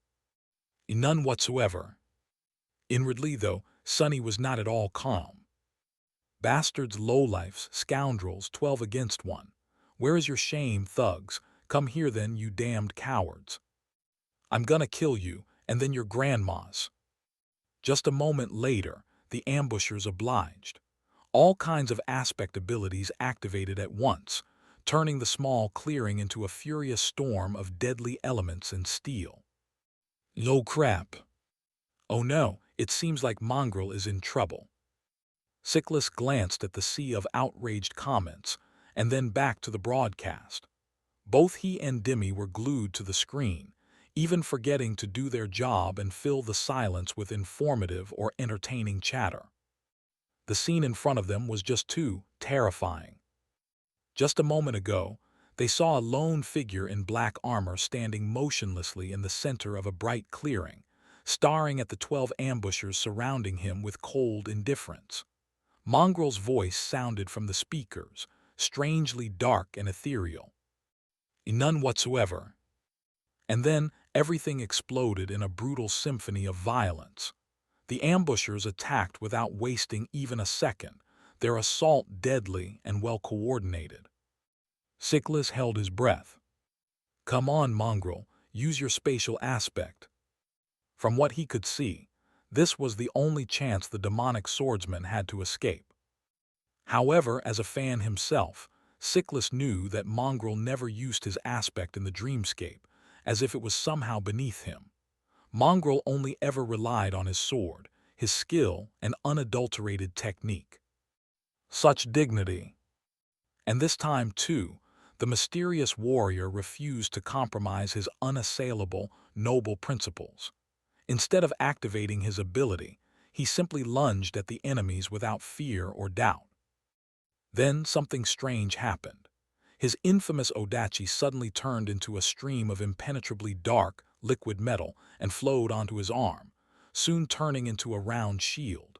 "None whatsoever." Inwardly, though, Sonny was not at all calm. "Bastards, lowlifes, scoundrels, 12 against 1. Where is your shame, thugs? Come here then, you damned cowards. I'm gonna kill you, and then your grandma's. Just a moment later, the ambushers obliged. All kinds of aspect abilities activated at once, turning the small clearing into a furious storm of deadly elements and steel. No crap. Oh no, it seems like Mongrel is in trouble. Sickles glanced at the sea of outraged comments, and then back to the broadcast. Both he and Dimmy were glued to the screen, even forgetting to do their job and fill the silence with informative or entertaining chatter. The scene in front of them was just too terrifying. Just a moment ago, they saw a lone figure in black armor standing motionlessly in the center of a bright clearing, staring at the 12 ambushers surrounding him with cold indifference. Mongrel's voice sounded from the speakers, strangely dark and ethereal. None whatsoever. And then everything exploded in a brutal symphony of violence. The ambushers attacked without wasting even a second, their assault deadly and well-coordinated. Sickles held his breath. Come on, Mongrel, use your spatial aspect. From what he could see, this was the only chance the demonic swordsman had to escape. However, as a fan himself, Sickles knew that Mongrel never used his aspect in the dreamscape, as if it was somehow beneath him. Mongrel only ever relied on his sword, his skill, and unadulterated technique. Such dignity. And this time, too, the mysterious warrior refused to compromise his unassailable, noble principles. Instead of activating his ability, he simply lunged at the enemies without fear or doubt. Then something strange happened. His infamous Odachi suddenly turned into a stream of impenetrably dark, liquid metal and flowed onto his arm, soon turning into a round shield.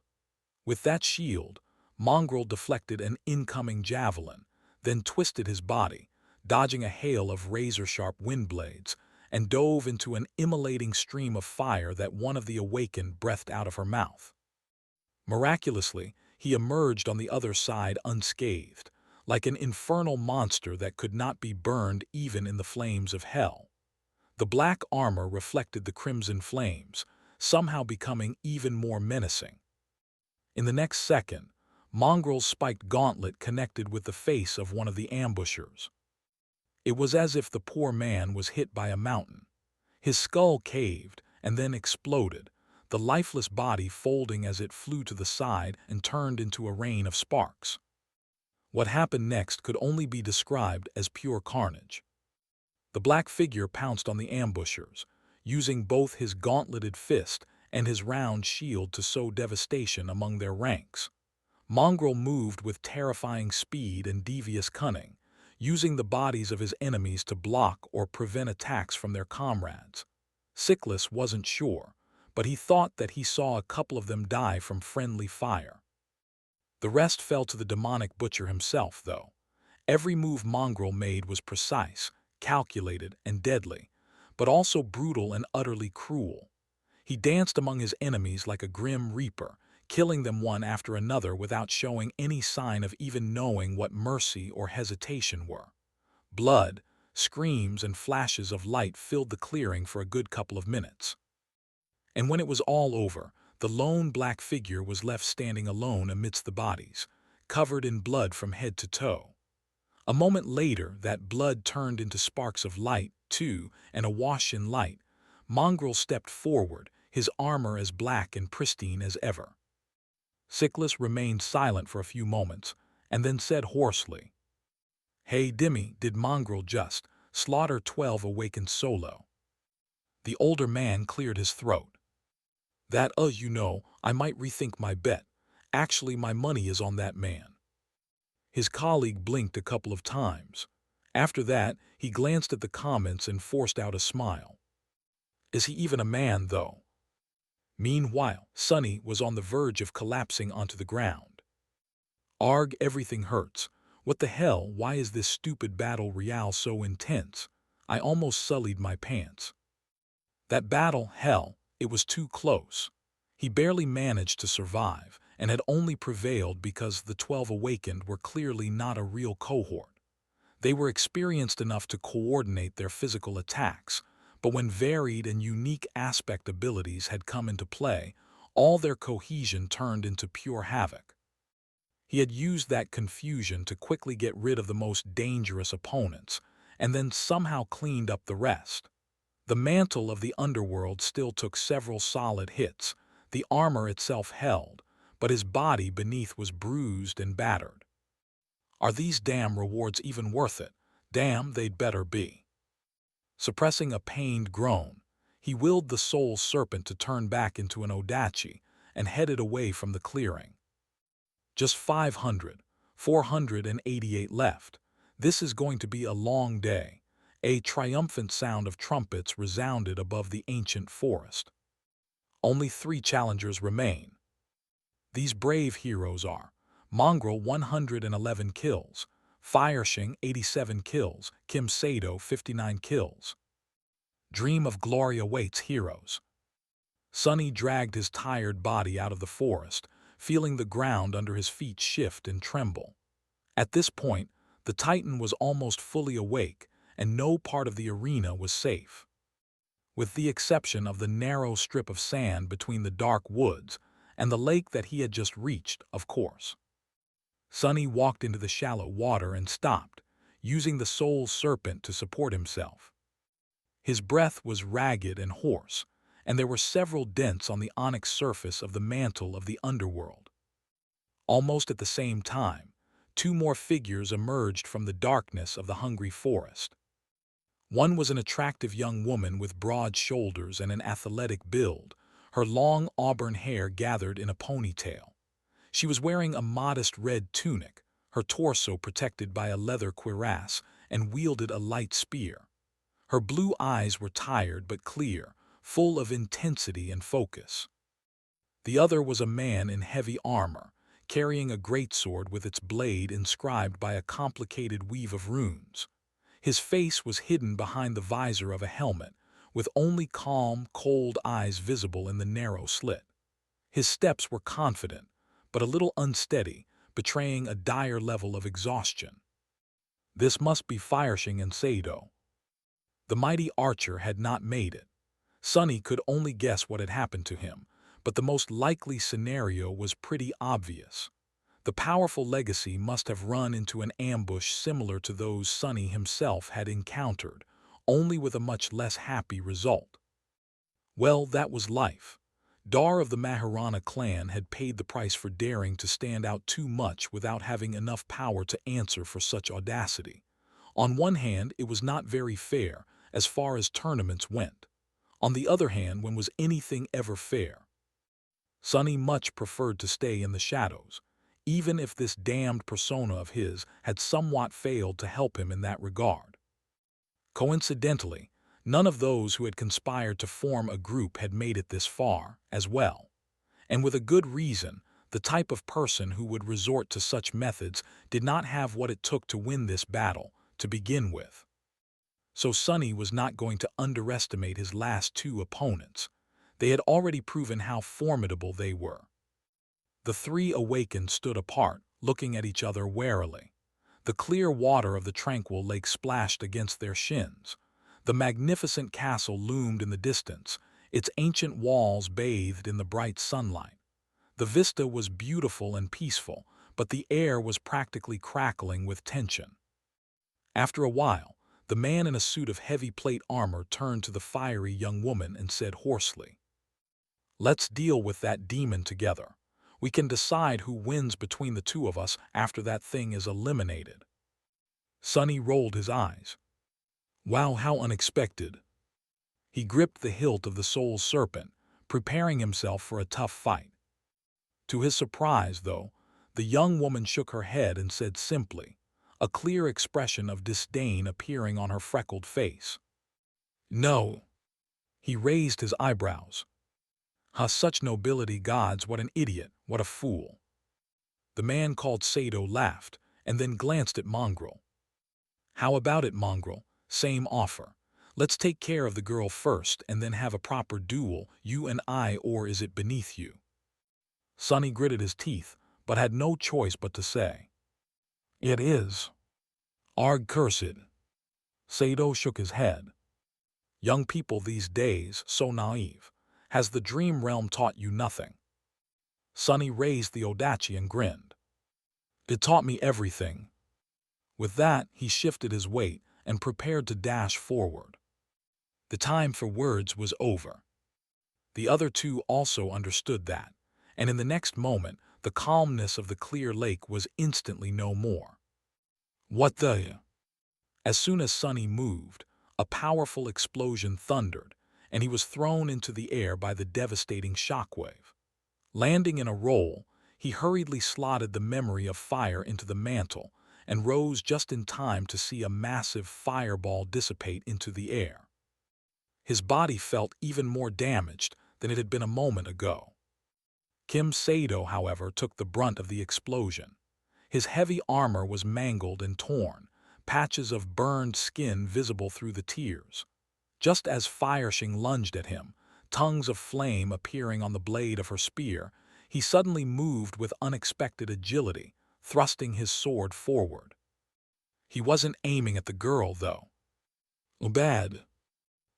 With that shield, Mongrel deflected an incoming javelin, then twisted his body, dodging a hail of razor-sharp wind blades, and dove into an immolating stream of fire that one of the awakened breathed out of her mouth. Miraculously, he emerged on the other side unscathed, like an infernal monster that could not be burned even in the flames of hell. The black armor reflected the crimson flames, somehow becoming even more menacing. In the next second, Mongrel's spiked gauntlet connected with the face of one of the ambushers. It was as if the poor man was hit by a mountain. His skull caved and then exploded, the lifeless body folding as it flew to the side and turned into a rain of sparks. What happened next could only be described as pure carnage. The black figure pounced on the ambushers, using both his gauntleted fist and his round shield to sow devastation among their ranks. Mongrel moved with terrifying speed and devious cunning, using the bodies of his enemies to block or prevent attacks from their comrades. Sickles wasn't sure, but he thought that he saw a couple of them die from friendly fire. The rest fell to the demonic butcher himself, though. Every move Mongrel made was precise, calculated, and deadly, but also brutal and utterly cruel. He danced among his enemies like a grim reaper, killing them one after another without showing any sign of even knowing what mercy or hesitation were. Blood, screams, and flashes of light filled the clearing for a good couple of minutes. And when it was all over, the lone black figure was left standing alone amidst the bodies, covered in blood from head to toe. A moment later, that blood turned into sparks of light, too, and awash in light. Mongrel stepped forward, his armor as black and pristine as ever. Sickles remained silent for a few moments, and then said hoarsely, "Hey, Dimmy, did Mongrel just slaughter 12 awakened solo?" The older man cleared his throat. "That, I might rethink my bet. Actually, my money is on that man." His colleague blinked a couple of times. After that, he glanced at the comments and forced out a smile. Is he even a man, though? Meanwhile, Sonny was on the verge of collapsing onto the ground. Arg, everything hurts. What the hell, why is this stupid battle royale so intense? I almost sullied my pants. That battle, hell, it was too close. He barely managed to survive, and had only prevailed because the 12 awakened were clearly not a real cohort. They were experienced enough to coordinate their physical attacks, but when varied and unique aspect abilities had come into play, all their cohesion turned into pure havoc. He had used that confusion to quickly get rid of the most dangerous opponents, and then somehow cleaned up the rest. The mantle of the underworld still took several solid hits, the armor itself held, but his body beneath was bruised and battered. Are these damn rewards even worth it? Damn, they'd better be. Suppressing a pained groan, he willed the soul serpent to turn back into an Odachi and headed away from the clearing. Just 488 left. This is going to be a long day. A triumphant sound of trumpets resounded above the ancient forest. Only 3 challengers remain. These brave heroes are Mongrel 111 kills, Fireshing 87 kills, Kim Sato 59 kills. Dream of glory awaits heroes. Sunny dragged his tired body out of the forest, feeling the ground under his feet shift and tremble. At this point, the Titan was almost fully awake, and no part of the arena was safe. With the exception of the narrow strip of sand between the dark woods and the lake that he had just reached, of course. Sunny walked into the shallow water and stopped, using the soul serpent to support himself. His breath was ragged and hoarse, and there were several dents on the onyx surface of the mantle of the underworld. Almost at the same time, 2 more figures emerged from the darkness of the hungry forest. One was an attractive young woman with broad shoulders and an athletic build, her long auburn hair gathered in a ponytail. She was wearing a modest red tunic, her torso protected by a leather cuirass, and wielded a light spear. Her blue eyes were tired but clear, full of intensity and focus. The other was a man in heavy armor, carrying a greatsword with its blade inscribed by a complicated weave of runes. His face was hidden behind the visor of a helmet, with only calm, cold eyes visible in the narrow slit. His steps were confident, but a little unsteady, betraying a dire level of exhaustion. This must be Fireshing and Sato. The mighty archer had not made it. Sunny could only guess what had happened to him, but the most likely scenario was pretty obvious. The powerful legacy must have run into an ambush similar to those Sunny himself had encountered, only with a much less happy result. Well, that was life. Dar of the Maharana clan had paid the price for daring to stand out too much without having enough power to answer for such audacity. On one hand, it was not very fair, as far as tournaments went. On the other hand, when was anything ever fair? Sunny much preferred to stay in the shadows, even if this damned persona of his had somewhat failed to help him in that regard. Coincidentally, none of those who had conspired to form a group had made it this far, as well. And with a good reason, the type of person who would resort to such methods did not have what it took to win this battle, to begin with. So Sunny was not going to underestimate his last 2 opponents. They had already proven how formidable they were. The 3 awakened stood apart, looking at each other warily. The clear water of the tranquil lake splashed against their shins. The magnificent castle loomed in the distance, its ancient walls bathed in the bright sunlight. The vista was beautiful and peaceful, but the air was practically crackling with tension. After a while, the man in a suit of heavy plate armor turned to the fiery young woman and said hoarsely, "Let's deal with that demon together. We can decide who wins between the 2 of us after that thing is eliminated." Sunny rolled his eyes. Wow, how unexpected. He gripped the hilt of the soul serpent, preparing himself for a tough fight. To his surprise, though, the young woman shook her head and said simply, a clear expression of disdain appearing on her freckled face, "No." He raised his eyebrows. Such nobility, gods, what an idiot, what a fool." The man called Sato laughed, and then glanced at Mongrel. "How about it, Mongrel? Same offer. Let's take care of the girl first and then have a proper duel, you and I, or is it beneath you?" Sunny gritted his teeth, but had no choice but to say, "It is." Arg cursed. Sato shook his head. Young people these days, so naive. Has the dream realm taught you nothing? Sunny raised the odachi and grinned. It taught me everything. With that, he shifted his weight and prepared to dash forward. The time for words was over. The other two also understood that, and in the next moment, the calmness of the clear lake was instantly no more. What the? As soon as Sunny moved, a powerful explosion thundered, and he was thrown into the air by the devastating shockwave. Landing in a roll, he hurriedly slotted the memory of fire into the mantle and rose just in time to see a massive fireball dissipate into the air. His body felt even more damaged than it had been a moment ago. Kim Sato, however, took the brunt of the explosion. His heavy armor was mangled and torn, patches of burned skin visible through the tears. Just as Fireshing lunged at him, tongues of flame appearing on the blade of her spear, he suddenly moved with unexpected agility, thrusting his sword forward. He wasn't aiming at the girl, though. Bad.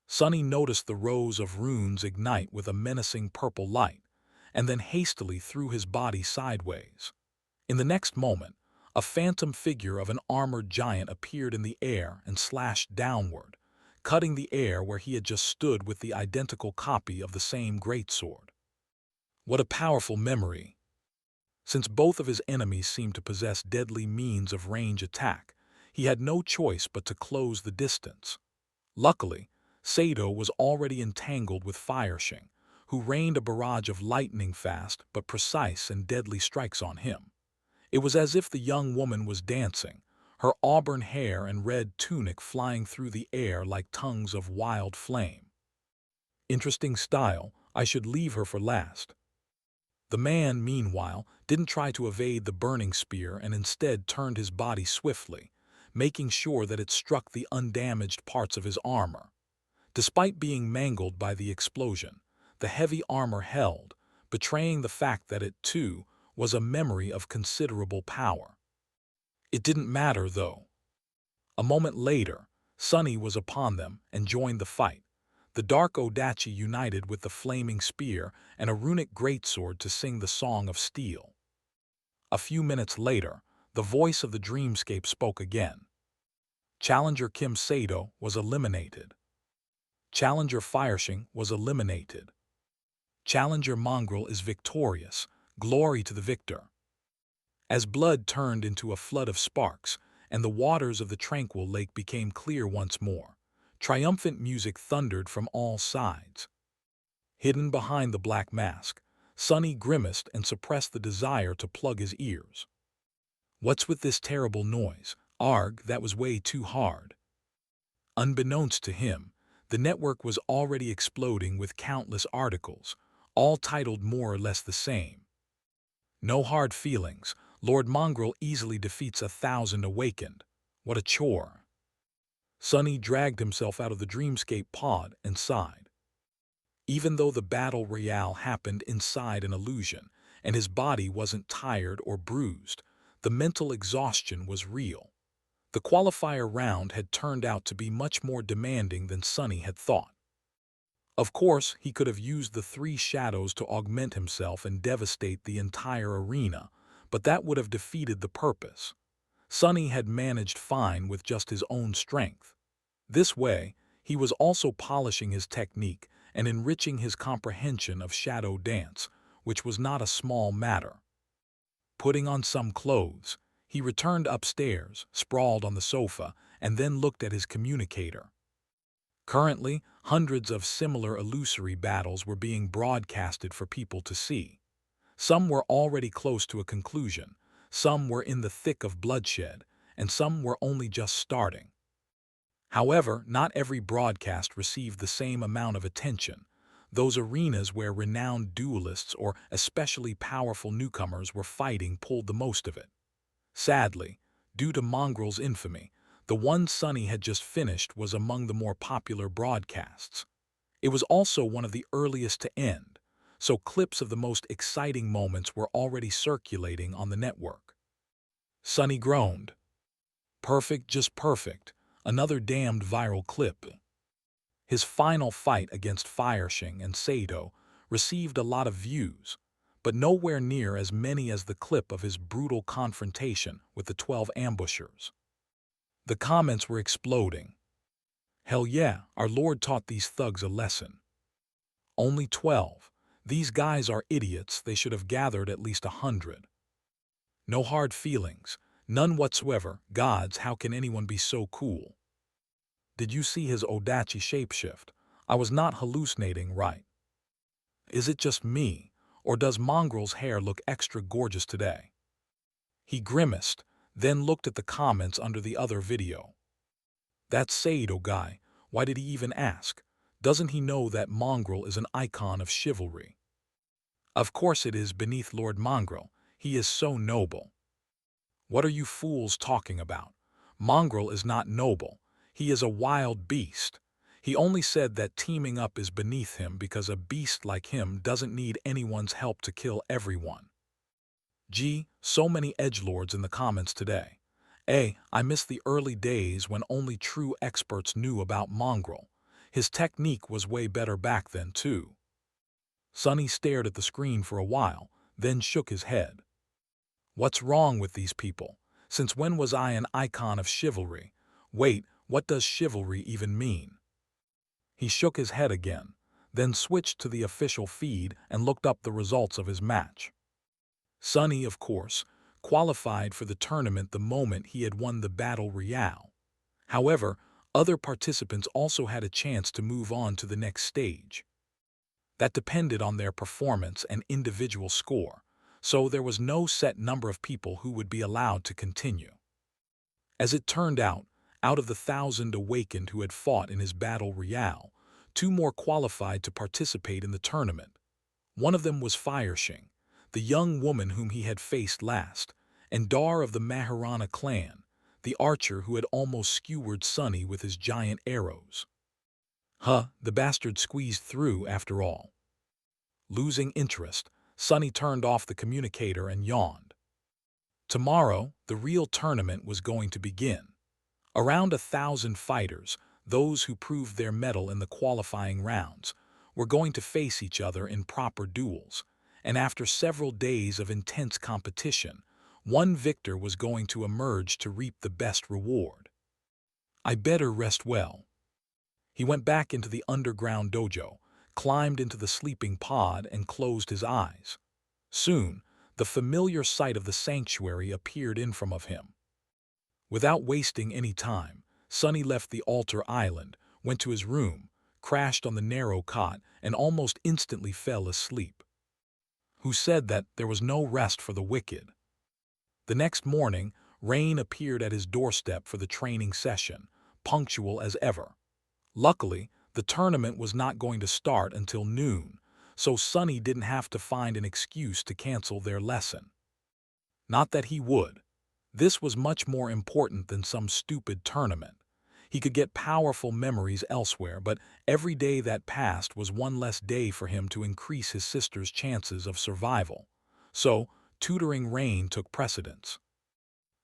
Sunny noticed the rows of runes ignite with a menacing purple light, and then hastily threw his body sideways. In the next moment, a phantom figure of an armored giant appeared in the air and slashed downward, cutting the air where he had just stood with the identical copy of the same greatsword. What a powerful memory! Since both of his enemies seemed to possess deadly means of range attack, he had no choice but to close the distance. Luckily, Sato was already entangled with Fireshing, who rained a barrage of lightning-fast but precise and deadly strikes on him. It was as if the young woman was dancing, her auburn hair and red tunic flying through the air like tongues of wild flame. Interesting style, I should leave her for last. The man, meanwhile, didn't try to evade the burning spear and instead turned his body swiftly, making sure that it struck the undamaged parts of his armor. Despite being mangled by the explosion, the heavy armor held, betraying the fact that it, too, was a memory of considerable power. It didn't matter, though. A moment later, Sunny was upon them and joined the fight, the dark odachi united with the flaming spear and a runic greatsword to sing the Song of Steel. A few minutes later, the voice of the dreamscape spoke again. Challenger Kim Sato was eliminated. Challenger Fireshing was eliminated. Challenger Mongrel is victorious. Glory to the victor. As blood turned into a flood of sparks, and the waters of the tranquil lake became clear once more, triumphant music thundered from all sides. Hidden behind the black mask, Sunny grimaced and suppressed the desire to plug his ears. What's with this terrible noise? Arg, that was way too hard. Unbeknownst to him, the network was already exploding with countless articles, all titled more or less the same. No hard feelings. Lord Mongrel easily defeats 1,000 awakened. What a chore. Sunny dragged himself out of the dreamscape pod and sighed. Even though the battle royale happened inside an illusion, and his body wasn't tired or bruised, the mental exhaustion was real. The qualifier round had turned out to be much more demanding than Sunny had thought. Of course, he could have used the 3 shadows to augment himself and devastate the entire arena, but that would have defeated the purpose. Sunny had managed fine with just his own strength. This way, he was also polishing his technique and enriching his comprehension of shadow dance, which was not a small matter. Putting on some clothes, he returned upstairs, sprawled on the sofa, and then looked at his communicator. Currently, hundreds of similar illusory battles were being broadcasted for people to see. Some were already close to a conclusion, some were in the thick of bloodshed, and some were only just starting. However, not every broadcast received the same amount of attention. Those arenas where renowned duelists or especially powerful newcomers were fighting pulled the most of it. Sadly, due to Mongrel's infamy, the one Sunny had just finished was among the more popular broadcasts. It was also one of the earliest to end, so clips of the most exciting moments were already circulating on the network. Sunny groaned. Perfect, just perfect. Another damned viral clip. His final fight against Fireshing and Sato received a lot of views, but nowhere near as many as the clip of his brutal confrontation with the 12 ambushers. The comments were exploding. Hell yeah, our Lord taught these thugs a lesson. Only 12. These guys are idiots, they should have gathered at least 100. No hard feelings, none whatsoever. Gods, how can anyone be so cool? Did you see his Odachi shapeshift? I was not hallucinating, right? Is it just me, or does Mongrel's hair look extra gorgeous today? He grimaced, then looked at the comments under the other video. That Sato guy, why did he even ask? Doesn't he know that Mongrel is an icon of chivalry? Of course it is beneath Lord Mongrel, he is so noble. What are you fools talking about? Mongrel is not noble, he is a wild beast. He only said that teaming up is beneath him because a beast like him doesn't need anyone's help to kill everyone. Gee, so many edgelords in the comments today. I miss the early days when only true experts knew about Mongrel. His technique was way better back then, too. Sonny stared at the screen for a while, then shook his head. What's wrong with these people? Since when was I an icon of chivalry? Wait, what does chivalry even mean? He shook his head again, then switched to the official feed and looked up the results of his match. Sonny, of course, qualified for the tournament the moment he had won the Battle Royale. However, other participants also had a chance to move on to the next stage. That depended on their performance and individual score, so there was no set number of people who would be allowed to continue. As it turned out of the 1,000 awakened who had fought in his Battle Royale, 2 more qualified to participate in the tournament. One of them was Fireshing, the young woman whom he had faced last, and Dar of the Maharana clan, the archer who had almost skewered Sonny with his giant arrows. The bastard squeezed through after all. Losing interest, Sonny turned off the communicator and yawned. Tomorrow, the real tournament was going to begin. Around 1,000 fighters, those who proved their mettle in the qualifying rounds, were going to face each other in proper duels, and after several days of intense competition, one victor was going to emerge to reap the best reward. I better rest well. He went back into the underground dojo, climbed into the sleeping pod, and closed his eyes. Soon, the familiar sight of the sanctuary appeared in front of him. Without wasting any time, Sonny left the altar island, went to his room, crashed on the narrow cot, and almost instantly fell asleep. Who said that there was no rest for the wicked? The next morning, Rain appeared at his doorstep for the training session, punctual as ever. Luckily, the tournament was not going to start until noon, so Sonny didn't have to find an excuse to cancel their lesson. Not that he would. This was much more important than some stupid tournament. He could get powerful memories elsewhere, but every day that passed was one less day for him to increase his sister's chances of survival. So, tutoring Rain took precedence.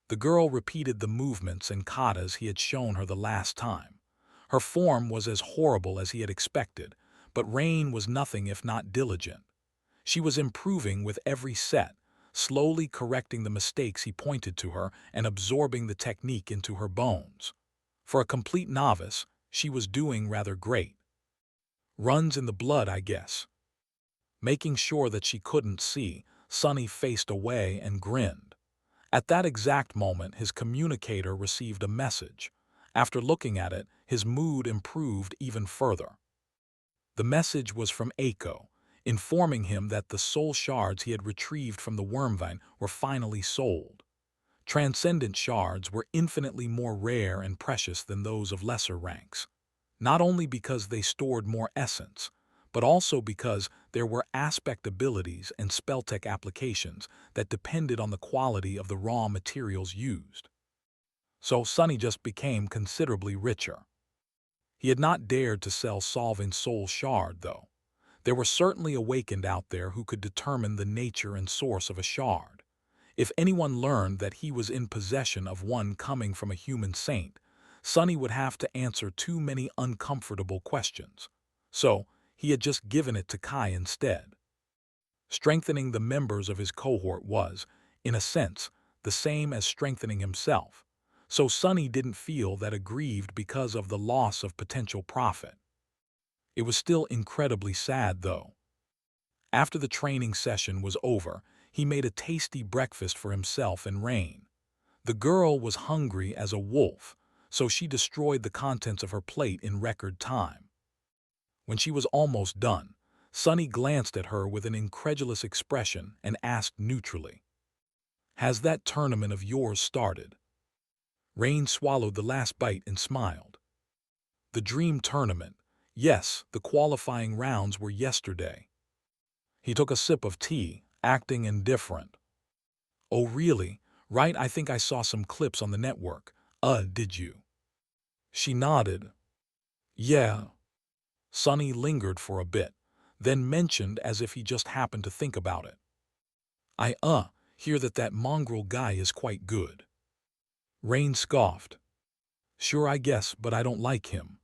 The girl repeated the movements and katas he had shown her the last time. Her form was as horrible as he had expected, but Rain was nothing if not diligent. She was improving with every set, slowly correcting the mistakes he pointed to her and absorbing the technique into her bones. For a complete novice, she was doing rather great. Runs in the blood, I guess. Making sure that she couldn't see, Sonny faced away and grinned. At that exact moment, his communicator received a message. After looking at it, his mood improved even further. The message was from Eiko, informing him that the soul shards he had retrieved from the Wormvine were finally sold. Transcendent shards were infinitely more rare and precious than those of lesser ranks, not only because they stored more essence, but also because there were aspect abilities and spelltech applications that depended on the quality of the raw materials used. So Sonny just became considerably richer. He had not dared to sell Solving Soul Shard, though. There were certainly awakened out there who could determine the nature and source of a shard. If anyone learned that he was in possession of one coming from a human saint, Sonny would have to answer too many uncomfortable questions. So, he had just given it to Kai instead. Strengthening the members of his cohort was, in a sense, the same as strengthening himself, so Sonny didn't feel that aggrieved because of the loss of potential profit. It was still incredibly sad, though. After the training session was over, he made a tasty breakfast for himself and Rain. The girl was hungry as a wolf, so she destroyed the contents of her plate in record time. When she was almost done, Sonny glanced at her with an incredulous expression and asked neutrally, "Has that tournament of yours started?" Rain swallowed the last bite and smiled. "The dream tournament. Yes, the qualifying rounds were yesterday." He took a sip of tea, acting indifferent. "Oh really? Right, I think I saw some clips on the network. Did you?" She nodded. "Yeah." Sonny lingered for a bit, then mentioned as if he just happened to think about it. "I hear that mongrel guy is quite good." Rain scoffed. "Sure, I guess, but I don't like him."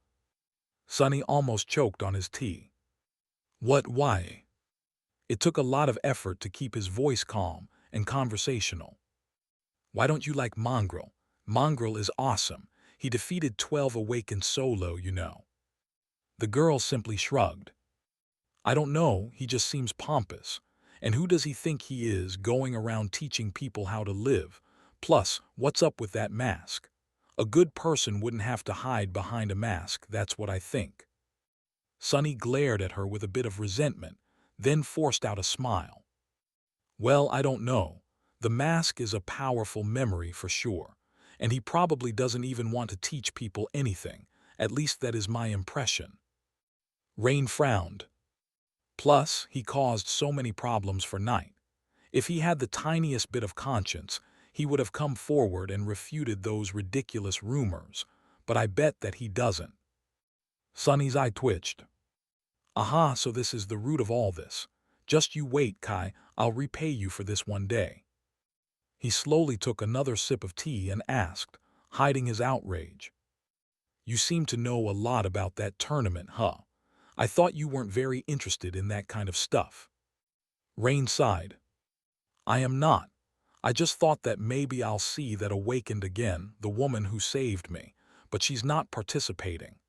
Sonny almost choked on his tea. Why?" It took a lot of effort to keep his voice calm and conversational. "Why don't you like Mongrel? Mongrel is awesome. He defeated 12 Awakened solo, you know." The girl simply shrugged. "I don't know, he just seems pompous. And who does he think he is, going around teaching people how to live? Plus, what's up with that mask? A good person wouldn't have to hide behind a mask, that's what I think." Sonny glared at her with a bit of resentment, then forced out a smile. "Well, I don't know. The mask is a powerful memory for sure, and he probably doesn't even want to teach people anything. At least that is my impression." Rain frowned. "Plus, he caused so many problems for Knight. If he had the tiniest bit of conscience, he would have come forward and refuted those ridiculous rumors, but I bet that he doesn't." Sonny's eye twitched. "Aha, so this is the root of all this. Just you wait, Kai, I'll repay you for this one day." He slowly took another sip of tea and asked, hiding his outrage, "You seem to know a lot about that tournament, huh? I thought you weren't very interested in that kind of stuff." Rain sighed. "I am not. I just thought that maybe I'll see that Awakened again, the woman who saved me, but she's not participating."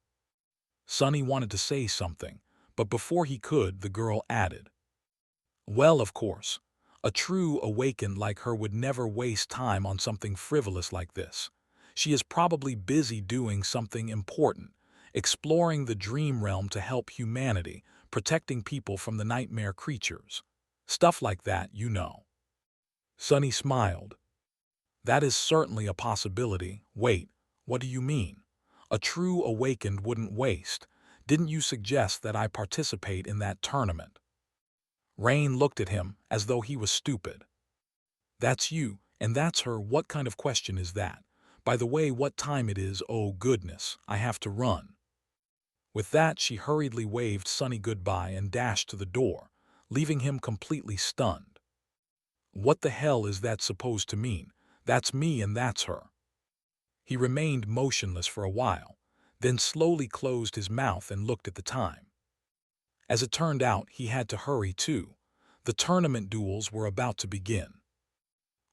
Sonny wanted to say something, but before he could, the girl added, "Well, of course, a true Awakened like her would never waste time on something frivolous like this. She is probably busy doing something important, exploring the dream realm to help humanity, protecting people from the nightmare creatures. Stuff like that, you know." Sonny smiled. "That is certainly a possibility. Wait, what do you mean? A true Awakened wouldn't waste. Didn't you suggest that I participate in that tournament?" Rain looked at him as though he was stupid. "That's you, and that's her. What kind of question is that? By the way, what time it is? Oh goodness, I have to run." With that, she hurriedly waved Sonny goodbye and dashed to the door, leaving him completely stunned. What the hell is that supposed to mean? That's me and that's her. He remained motionless for a while, then slowly closed his mouth and looked at the time. As it turned out, he had to hurry too. The tournament duels were about to begin.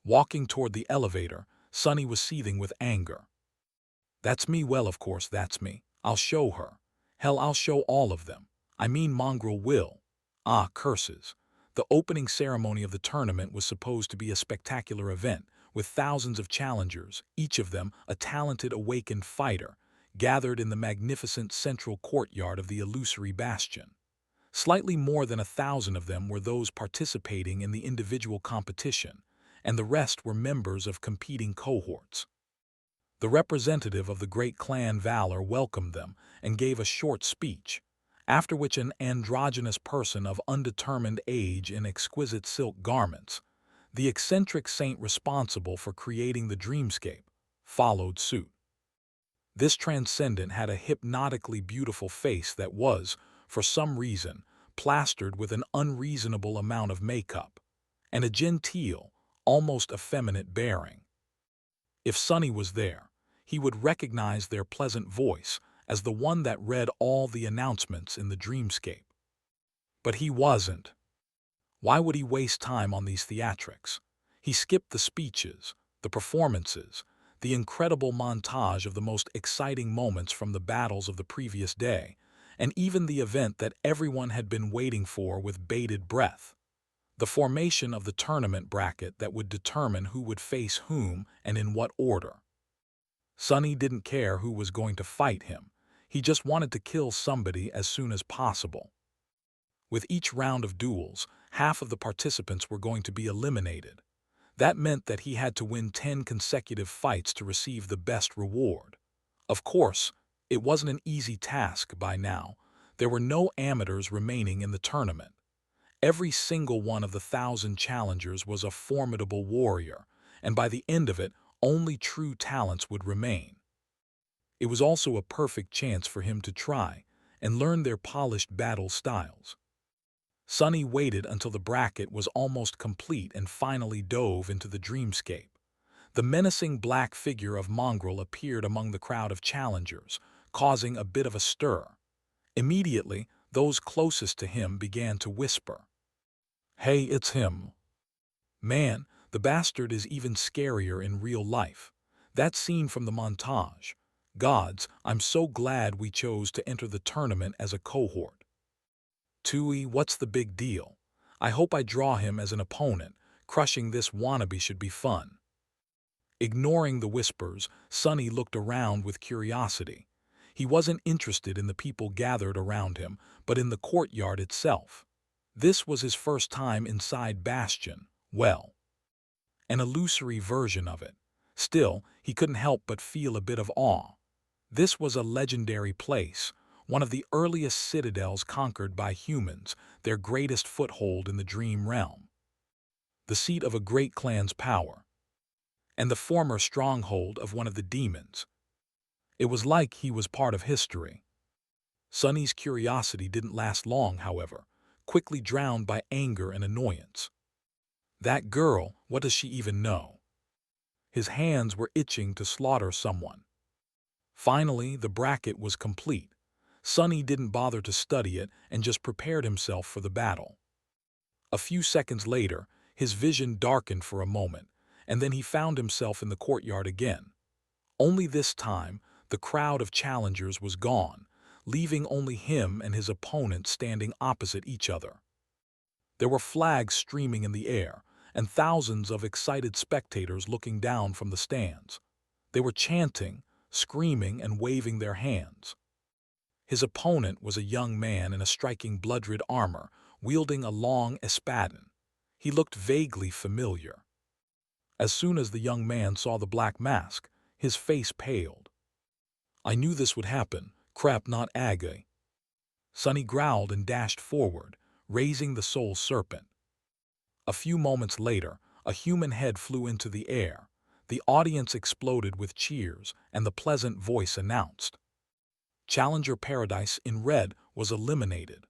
Walking toward the elevator, Sonny was seething with anger. "That's me, well, of course that's me. I'll show her. Hell, I'll show all of them. I mean Mongrel will. Ah, curses." The opening ceremony of the tournament was supposed to be a spectacular event, with thousands of challengers, each of them a talented Awakened fighter, gathered in the magnificent central courtyard of the illusory bastion. Slightly more than 1,000 of them were those participating in the individual competition, and the rest were members of competing cohorts. The representative of the great clan Valor welcomed them and gave a short speech, after which an androgynous person of undetermined age in exquisite silk garments, the eccentric saint responsible for creating the dreamscape, followed suit. This transcendent had a hypnotically beautiful face that was, for some reason, plastered with an unreasonable amount of makeup, and a genteel, almost effeminate bearing. If Sonny was there, he would recognize their pleasant voice as the one that read all the announcements in the dreamscape. But he wasn't. Why would he waste time on these theatrics? He skipped the speeches, the performances, the incredible montage of the most exciting moments from the battles of the previous day, and even the event that everyone had been waiting for with bated breath: the formation of the tournament bracket that would determine who would face whom and in what order. Sonny didn't care who was going to fight him. He just wanted to kill somebody as soon as possible. With each round of duels, half of the participants were going to be eliminated. That meant that he had to win 10 consecutive fights to receive the best reward. Of course, it wasn't an easy task by now. There were no amateurs remaining in the tournament. Every single one of the 1,000 challengers was a formidable warrior, and by the end of it, only true talents would remain. It was also a perfect chance for him to try and learn their polished battle styles. Sonny waited until the bracket was almost complete and finally dove into the dreamscape. The menacing black figure of Mongrel appeared among the crowd of challengers, causing a bit of a stir. Immediately, those closest to him began to whisper, "Hey, it's him. Man, the bastard is even scarier in real life. That scene from the montage. Gods, I'm so glad we chose to enter the tournament as a cohort. Tui, what's the big deal? I hope I draw him as an opponent. Crushing this wannabe should be fun." Ignoring the whispers, Sonny looked around with curiosity. He wasn't interested in the people gathered around him, but in the courtyard itself. This was his first time inside Bastion. Well, an illusory version of it. Still, he couldn't help but feel a bit of awe. This was a legendary place, one of the earliest citadels conquered by humans, their greatest foothold in the dream realm. The seat of a great clan's power, and the former stronghold of one of the demons. It was like he was part of history. Sonny's curiosity didn't last long, however, quickly drowned by anger and annoyance. That girl, what does she even know? His hands were itching to slaughter someone. Finally, the bracket was complete. Sonny didn't bother to study it and just prepared himself for the battle. A few seconds later, his vision darkened for a moment, and then he found himself in the courtyard again. Only this time, the crowd of challengers was gone, leaving only him and his opponent standing opposite each other. There were flags streaming in the air, and thousands of excited spectators looking down from the stands. They were chanting, screaming, and waving their hands. His opponent was a young man in a striking blood-red armor, wielding a long espadon. He looked vaguely familiar. As soon as the young man saw the black mask, his face paled. "I knew this would happen. Crap, not Aga." Sonny growled and dashed forward, raising the soul serpent. A few moments later, a human head flew into the air. The audience exploded with cheers, and the pleasant voice announced, "Challenger Paradise in red was eliminated."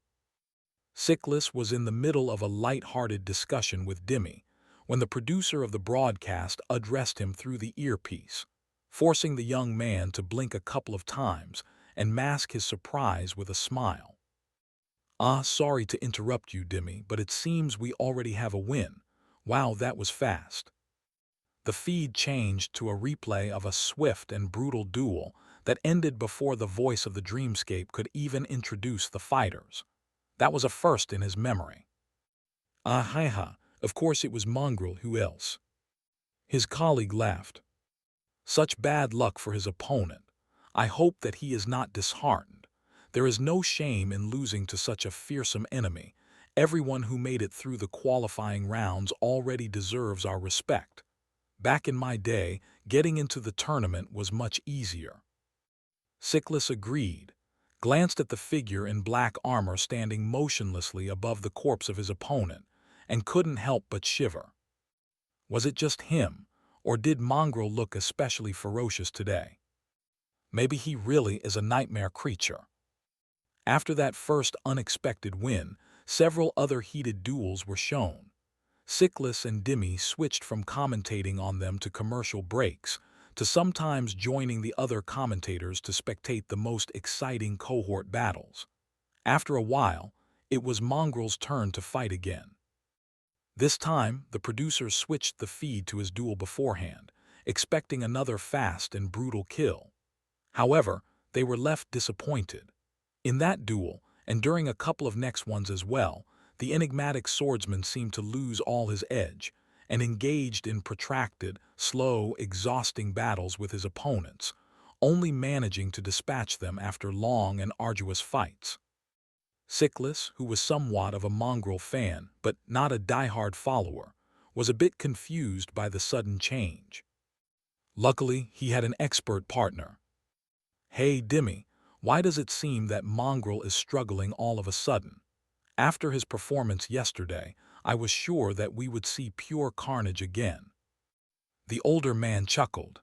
Sickless was in the middle of a light-hearted discussion with Dimmy when the producer of the broadcast addressed him through the earpiece, forcing the young man to blink a couple of times and mask his surprise with a smile. Sorry to interrupt you, Dimmy, but it seems we already have a win. Wow, that was fast." The feed changed to a replay of a swift and brutal duel that ended before the voice of the dreamscape could even introduce the fighters. That was a first in his memory. Ha, of course it was Mongrel, who else? His colleague laughed. Such bad luck for his opponent. I hope that he is not disheartened. There is no shame in losing to such a fearsome enemy. Everyone who made it through the qualifying rounds already deserves our respect. Back in my day, getting into the tournament was much easier. Sickless agreed, glanced at the figure in black armor standing motionlessly above the corpse of his opponent, and couldn't help but shiver. Was it just him, or did Mongrel look especially ferocious today? Maybe he really is a nightmare creature. After that first unexpected win, several other heated duels were shown. Sickless and Dimmy switched from commentating on them to commercial breaks, to sometimes joining the other commentators to spectate the most exciting cohort battles. After a while, it was Mongrel's turn to fight again. This time, the producers switched the feed to his duel beforehand, expecting another fast and brutal kill. However, they were left disappointed. In that duel, and during a couple of next ones as well, the enigmatic swordsman seemed to lose all his edge, and engaged in protracted, slow, exhausting battles with his opponents, only managing to dispatch them after long and arduous fights. Sickless, who was somewhat of a Mongrel fan, but not a diehard follower, was a bit confused by the sudden change. Luckily, he had an expert partner. "Hey, Dimmy, why does it seem that Mongrel is struggling all of a sudden? After his performance yesterday, I was sure that we would see pure carnage again." The older man chuckled.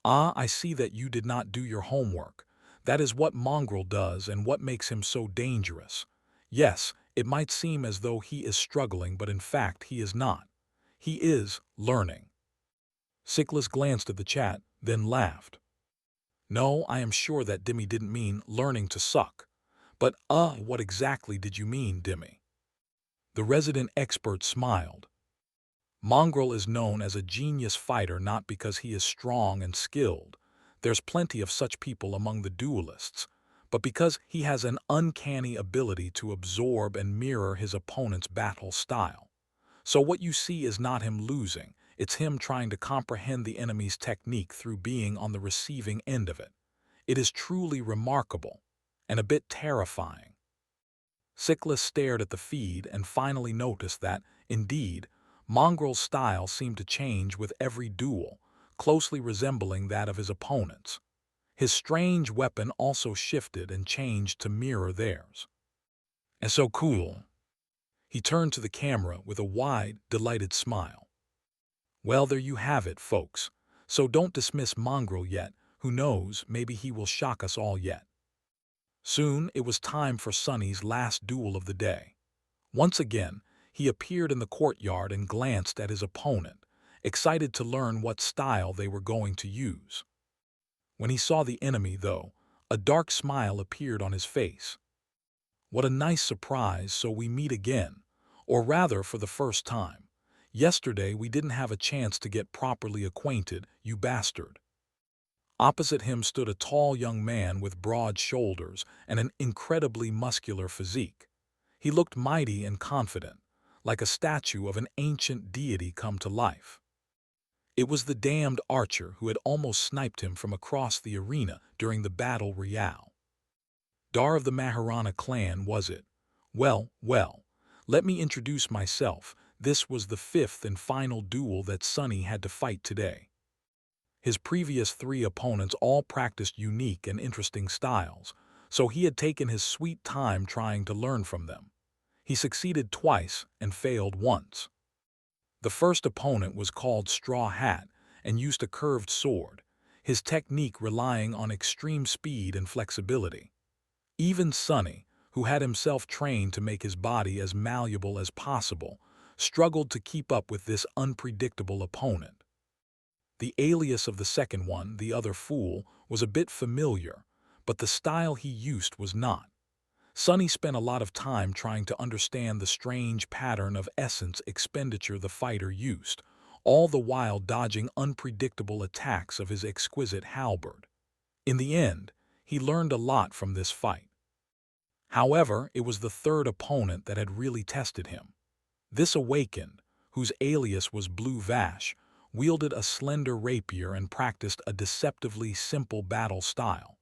"Ah, I see that you did not do your homework. That is what Mongrel does and what makes him so dangerous. Yes, it might seem as though he is struggling, but in fact he is not. He is learning." Sickless glanced at the chat, then laughed. "No, I am sure that Dimmy didn't mean learning to suck. But, what exactly did you mean, Dimmy?" The resident expert smiled. "Mongrel is known as a genius fighter not because he is strong and skilled. There's plenty of such people among the duelists, but because he has an uncanny ability to absorb and mirror his opponent's battle style. So what you see is not him losing, it's him trying to comprehend the enemy's technique through being on the receiving end of it. It is truly remarkable, and a bit terrifying." Sickless stared at the feed and finally noticed that, indeed, Mongrel's style seemed to change with every duel, closely resembling that of his opponents. His strange weapon also shifted and changed to mirror theirs. "And so cool." He turned to the camera with a wide, delighted smile. "Well, there you have it, folks. So don't dismiss Mongrel yet. Who knows, maybe he will shock us all yet." Soon it was time for Sonny's last duel of the day. Once again, he appeared in the courtyard and glanced at his opponent, excited to learn what style they were going to use. When he saw the enemy, though, a dark smile appeared on his face. "What a nice surprise, so we meet again, or rather for the first time. Yesterday we didn't have a chance to get properly acquainted, you bastard." Opposite him stood a tall young man with broad shoulders and an incredibly muscular physique. He looked mighty and confident, like a statue of an ancient deity come to life. It was the damned archer who had almost sniped him from across the arena during the battle royale. Dar of the Maharana clan, was it? Well, let me introduce myself. This was the fifth and final duel that Sonny had to fight today. His previous three opponents all practiced unique and interesting styles, so he had taken his sweet time trying to learn from them. He succeeded twice and failed once. The first opponent was called Straw Hat and used a curved sword, his technique relying on extreme speed and flexibility. Even Sonny, who had himself trained to make his body as malleable as possible, struggled to keep up with this unpredictable opponent. The alias of the second one, the other fool, was a bit familiar, but the style he used was not. Sonny spent a lot of time trying to understand the strange pattern of essence expenditure the fighter used, all the while dodging unpredictable attacks of his exquisite halberd. In the end, he learned a lot from this fight. However, it was the third opponent that had really tested him. This Awakened, whose alias was Blue Vash, wielded a slender rapier and practiced a deceptively simple battle style.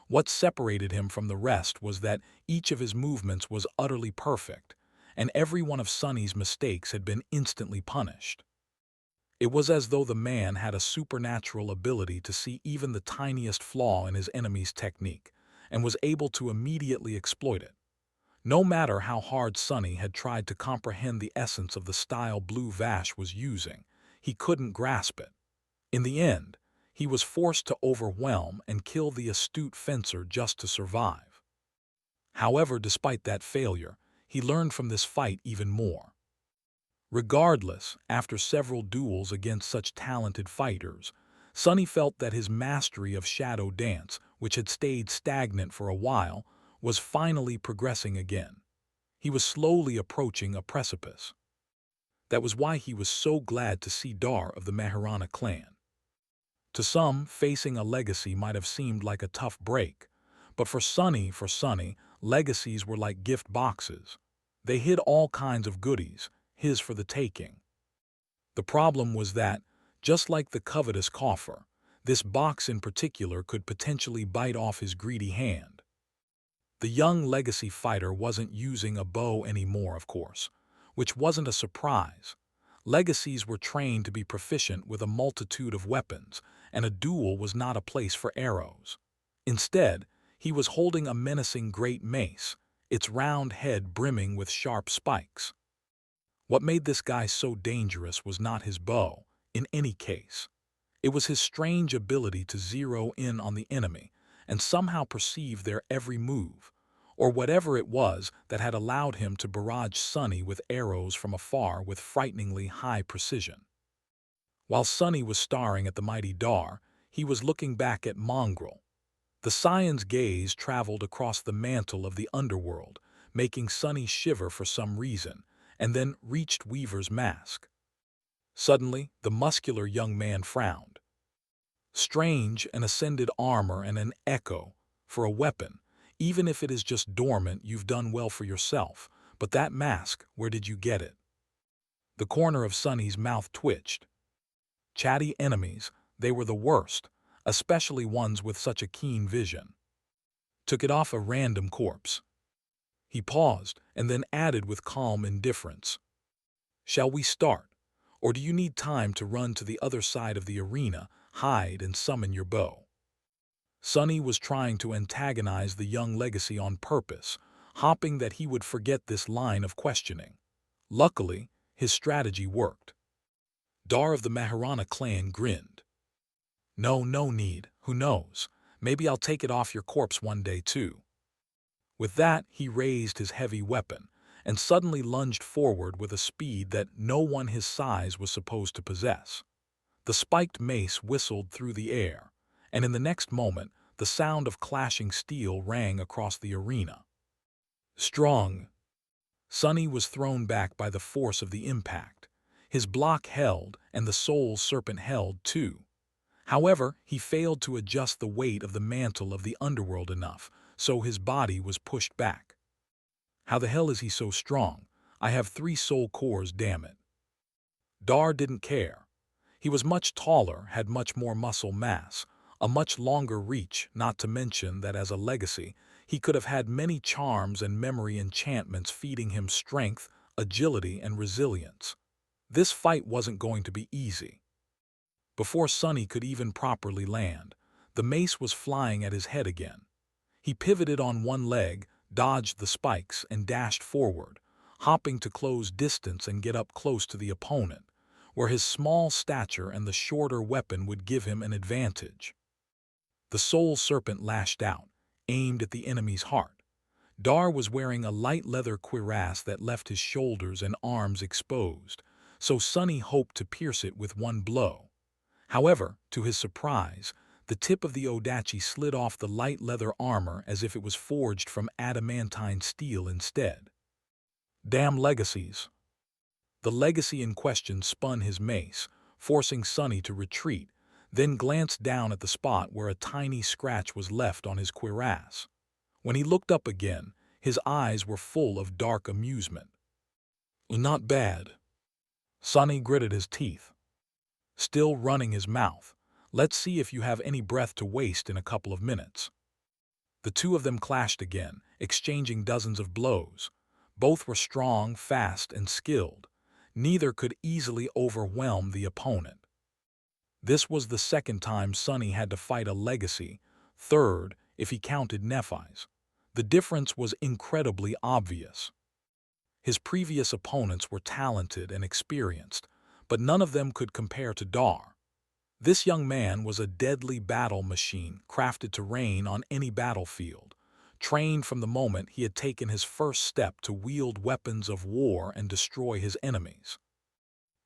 What separated him from the rest was that each of his movements was utterly perfect, and every one of Sonny's mistakes had been instantly punished. It was as though the man had a supernatural ability to see even the tiniest flaw in his enemy's technique, and was able to immediately exploit it. No matter how hard Sonny had tried to comprehend the essence of the style Blue Vash was using, he couldn't grasp it. In the end, he was forced to overwhelm and kill the astute fencer just to survive. However, despite that failure, he learned from this fight even more. Regardless, after several duels against such talented fighters, Sonny felt that his mastery of shadow dance, which had stayed stagnant for a while, was finally progressing again. He was slowly approaching a precipice. That was why he was so glad to see Dar of the Maharana clan. To some, facing a legacy might have seemed like a tough break, but for Sonny, legacies were like gift boxes. They hid all kinds of goodies, his for the taking. The problem was that, just like the covetous coffer, this box in particular could potentially bite off his greedy hand. The young legacy fighter wasn't using a bow anymore, of course, which wasn't a surprise. Legacies were trained to be proficient with a multitude of weapons, and a duel was not a place for arrows. Instead, he was holding a menacing great mace, its round head brimming with sharp spikes. What made this guy so dangerous was not his bow, in any case. It was his strange ability to zero in on the enemy and somehow perceive their every move, or whatever it was that had allowed him to barrage Sonny with arrows from afar with frighteningly high precision. While Sonny was staring at the mighty Dar, he was looking back at Mongrel. The Scion's gaze traveled across the mantle of the underworld, making Sonny shiver for some reason, and then reached Weaver's mask. Suddenly, the muscular young man frowned. Strange, an ascended armor and an echo. For a weapon, even if it is just dormant, you've done well for yourself. But that mask, where did you get it? The corner of Sonny's mouth twitched. Chatty enemies, they were the worst, especially ones with such a keen vision. Took it off a random corpse. He paused and then added with calm indifference. Shall we start? Or do you need time to run to the other side of the arena, hide and summon your bow? Sonny was trying to antagonize the young legacy on purpose, hoping that he would forget this line of questioning. Luckily, his strategy worked. Dar of the Maharana clan grinned. No need, who knows? Maybe I'll take it off your corpse one day too. With that, he raised his heavy weapon and suddenly lunged forward with a speed that no one his size was supposed to possess. The spiked mace whistled through the air, and in the next moment, the sound of clashing steel rang across the arena. Strong. Sonny was thrown back by the force of the impact. His block held, and the soul serpent held too. However, he failed to adjust the weight of the mantle of the underworld enough, so his body was pushed back. How the hell is he so strong? I have 3 soul cores, damn it. Dar didn't care. He was much taller, had much more muscle mass, a much longer reach, not to mention that as a legacy, he could have had many charms and memory enchantments feeding him strength, agility, and resilience. This fight wasn't going to be easy. Before Sonny could even properly land, the mace was flying at his head again. He pivoted on one leg, dodged the spikes, and dashed forward, hopping to close distance and get up close to the opponent, where his small stature and the shorter weapon would give him an advantage. The soul serpent lashed out, aimed at the enemy's heart. Dar was wearing a light leather cuirass that left his shoulders and arms exposed, so Sonny hoped to pierce it with one blow. However, to his surprise, the tip of the Odachi slid off the light leather armor as if it was forged from adamantine steel instead. Damn legacies. The legacy in question spun his mace, forcing Sonny to retreat, then glanced down at the spot where a tiny scratch was left on his cuirass. When he looked up again, his eyes were full of dark amusement. Not bad. Sonny gritted his teeth, still running his mouth. Let's see if you have any breath to waste in a couple of minutes. The two of them clashed again, exchanging dozens of blows. Both were strong, fast, and skilled. Neither could easily overwhelm the opponent. This was the second time Sonny had to fight a legacy, third if he counted Nephi's. The difference was incredibly obvious. His previous opponents were talented and experienced, but none of them could compare to Dar. This young man was a deadly battle machine crafted to reign on any battlefield, trained from the moment he had taken his first step to wield weapons of war and destroy his enemies.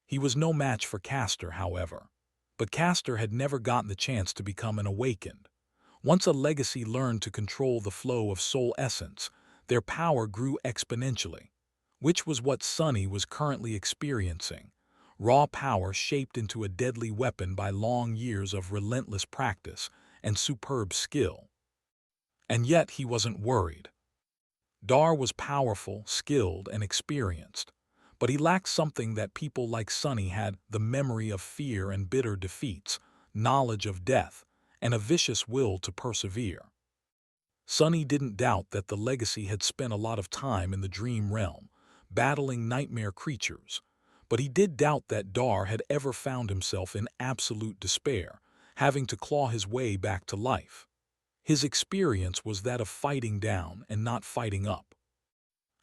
He was no match for Castor, however. But Castor had never gotten the chance to become an awakened. Once a legacy learned to control the flow of soul essence, their power grew exponentially, which was what Sunny was currently experiencing. Raw power shaped into a deadly weapon by long years of relentless practice and superb skill. And yet he wasn't worried. Dar was powerful, skilled, and experienced, but he lacked something that people like Sunny had: the memory of fear and bitter defeats, knowledge of death, and a vicious will to persevere. Sunny didn't doubt that the legacy had spent a lot of time in the dream realm, battling nightmare creatures, but he did doubt that Dar had ever found himself in absolute despair, having to claw his way back to life. His experience was that of fighting down and not fighting up.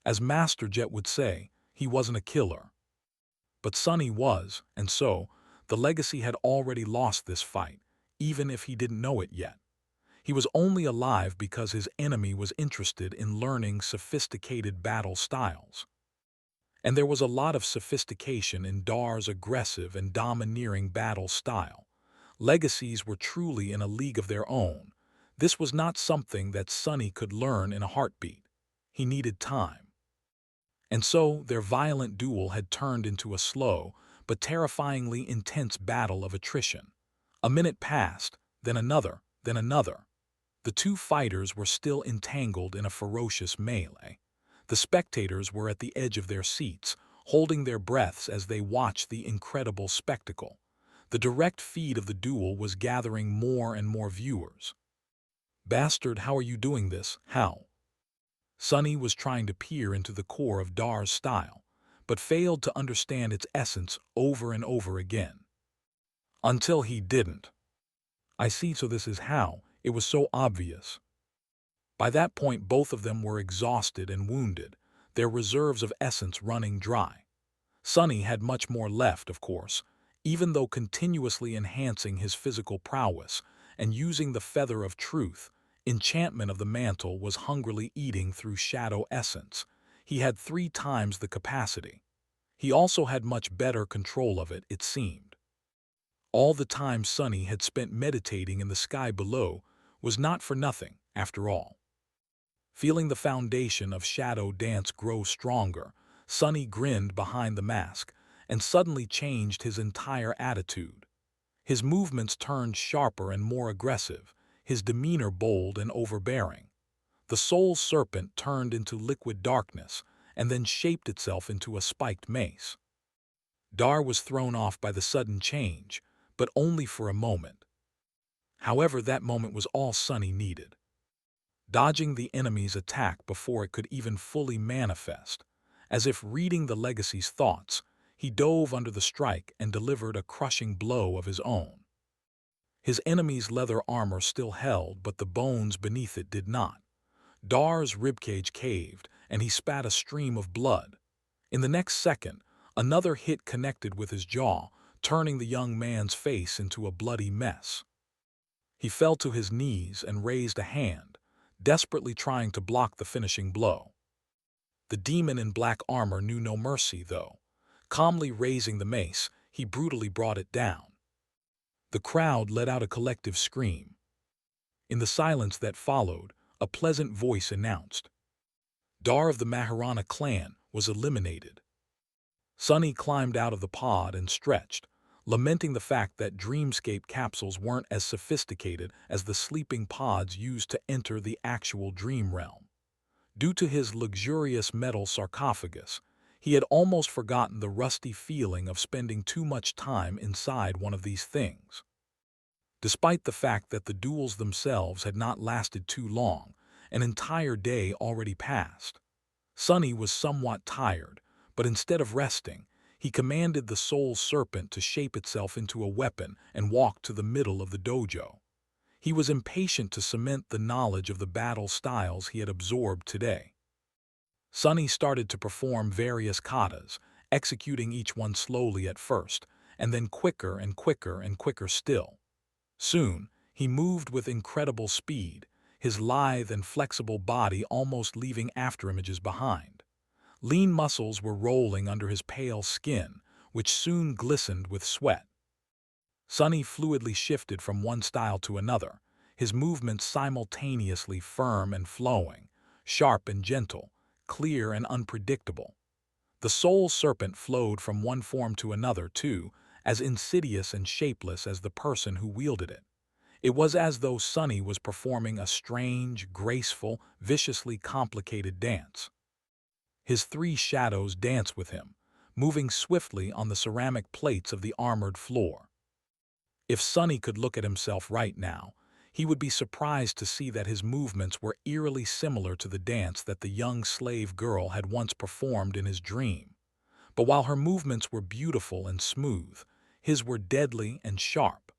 As Master Jet would say, he wasn't a killer. But Sunny was, and so, the legacy had already lost this fight, even if he didn't know it yet. He was only alive because his enemy was interested in learning sophisticated battle styles. And there was a lot of sophistication in Dar's aggressive and domineering battle style. Legacies were truly in a league of their own. This was not something that Sunny could learn in a heartbeat. He needed time. And so their violent duel had turned into a slow but terrifyingly intense battle of attrition. A minute passed, then another, then another. The two fighters were still entangled in a ferocious melee. The spectators were at the edge of their seats, holding their breaths as they watched the incredible spectacle. The direct feed of the duel was gathering more and more viewers. "Bastard, how are you doing this? How?" Sunny was trying to peer into the core of Dar's style, but failed to understand its essence over and over again. Until he didn't. "I see, so this is how." It was so obvious. By that point, both of them were exhausted and wounded, their reserves of essence running dry. Sunny had much more left, of course, even though continuously enhancing his physical prowess and using the feather of truth. Enchantment of the mantle was hungrily eating through shadow essence. He had 3 times the capacity. He also had much better control of it, it seemed. All the time Sunny had spent meditating in the sky below was not for nothing, after all. Feeling the foundation of shadow dance grow stronger, Sunny grinned behind the mask and suddenly changed his entire attitude. His movements turned sharper and more aggressive, his demeanor bold and overbearing. The soul serpent turned into liquid darkness and then shaped itself into a spiked mace. Dar was thrown off by the sudden change, but only for a moment. However, that moment was all Sunny needed. Dodging the enemy's attack before it could even fully manifest, as if reading the legacy's thoughts, he dove under the strike and delivered a crushing blow of his own. His enemy's leather armor still held, but the bones beneath it did not. Dar's ribcage caved, and he spat a stream of blood. In the next second, another hit connected with his jaw, turning the young man's face into a bloody mess. He fell to his knees and raised a hand, desperately trying to block the finishing blow. The demon in black armor knew no mercy, though. Calmly raising the mace, he brutally brought it down. The crowd let out a collective scream. In the silence that followed, a pleasant voice announced, "Dar of the Maharana clan was eliminated." Sunny climbed out of the pod and stretched, lamenting the fact that dreamscape capsules weren't as sophisticated as the sleeping pods used to enter the actual dream realm. Due to his luxurious metal sarcophagus, he had almost forgotten the rusty feeling of spending too much time inside one of these things. Despite the fact that the duels themselves had not lasted too long, an entire day already passed. Sunny was somewhat tired, but instead of resting, he commanded the soul serpent to shape itself into a weapon and walk to the middle of the dojo. He was impatient to cement the knowledge of the battle styles he had absorbed today. Sunny started to perform various katas, executing each one slowly at first, and then quicker and quicker and quicker still. Soon, he moved with incredible speed, his lithe and flexible body almost leaving afterimages behind. Lean muscles were rolling under his pale skin, which soon glistened with sweat. Sunny fluidly shifted from one style to another, his movements simultaneously firm and flowing, sharp and gentle, clear and unpredictable. The soul serpent flowed from one form to another, too, as insidious and shapeless as the person who wielded it. It was as though Sunny was performing a strange, graceful, viciously complicated dance. His three shadows danced with him, moving swiftly on the ceramic plates of the armored floor. If Sunny could look at himself right now, he would be surprised to see that his movements were eerily similar to the dance that the young slave girl had once performed in his dream. But while her movements were beautiful and smooth, his were deadly and sharp.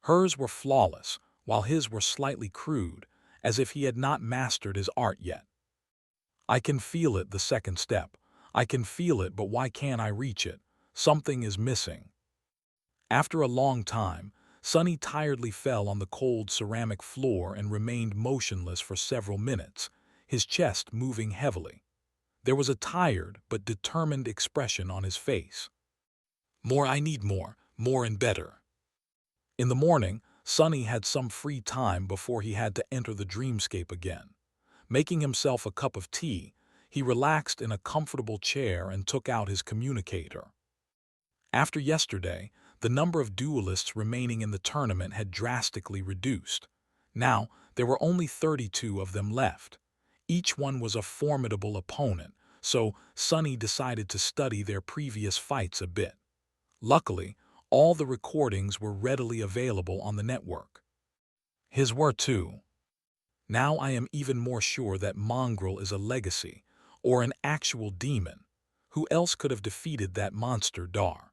Hers were flawless, while his were slightly crude, as if he had not mastered his art yet. I can feel it, the second step. I can feel it, but why can't I reach it? Something is missing. After a long time, Sunny tiredly fell on the cold ceramic floor and remained motionless for several minutes, his chest moving heavily. There was a tired but determined expression on his face. More, I need more and better. In the morning, Sunny had some free time before he had to enter the dreamscape again. Making himself a cup of tea, he relaxed in a comfortable chair and took out his communicator. After yesterday, the number of duelists remaining in the tournament had drastically reduced. Now, there were only 32 of them left. Each one was a formidable opponent, so Sunny decided to study their previous fights a bit. Luckily, all the recordings were readily available on the network. His were too. Now I am even more sure that Mongrel is a legacy, or an actual demon. Who else could have defeated that monster Dar?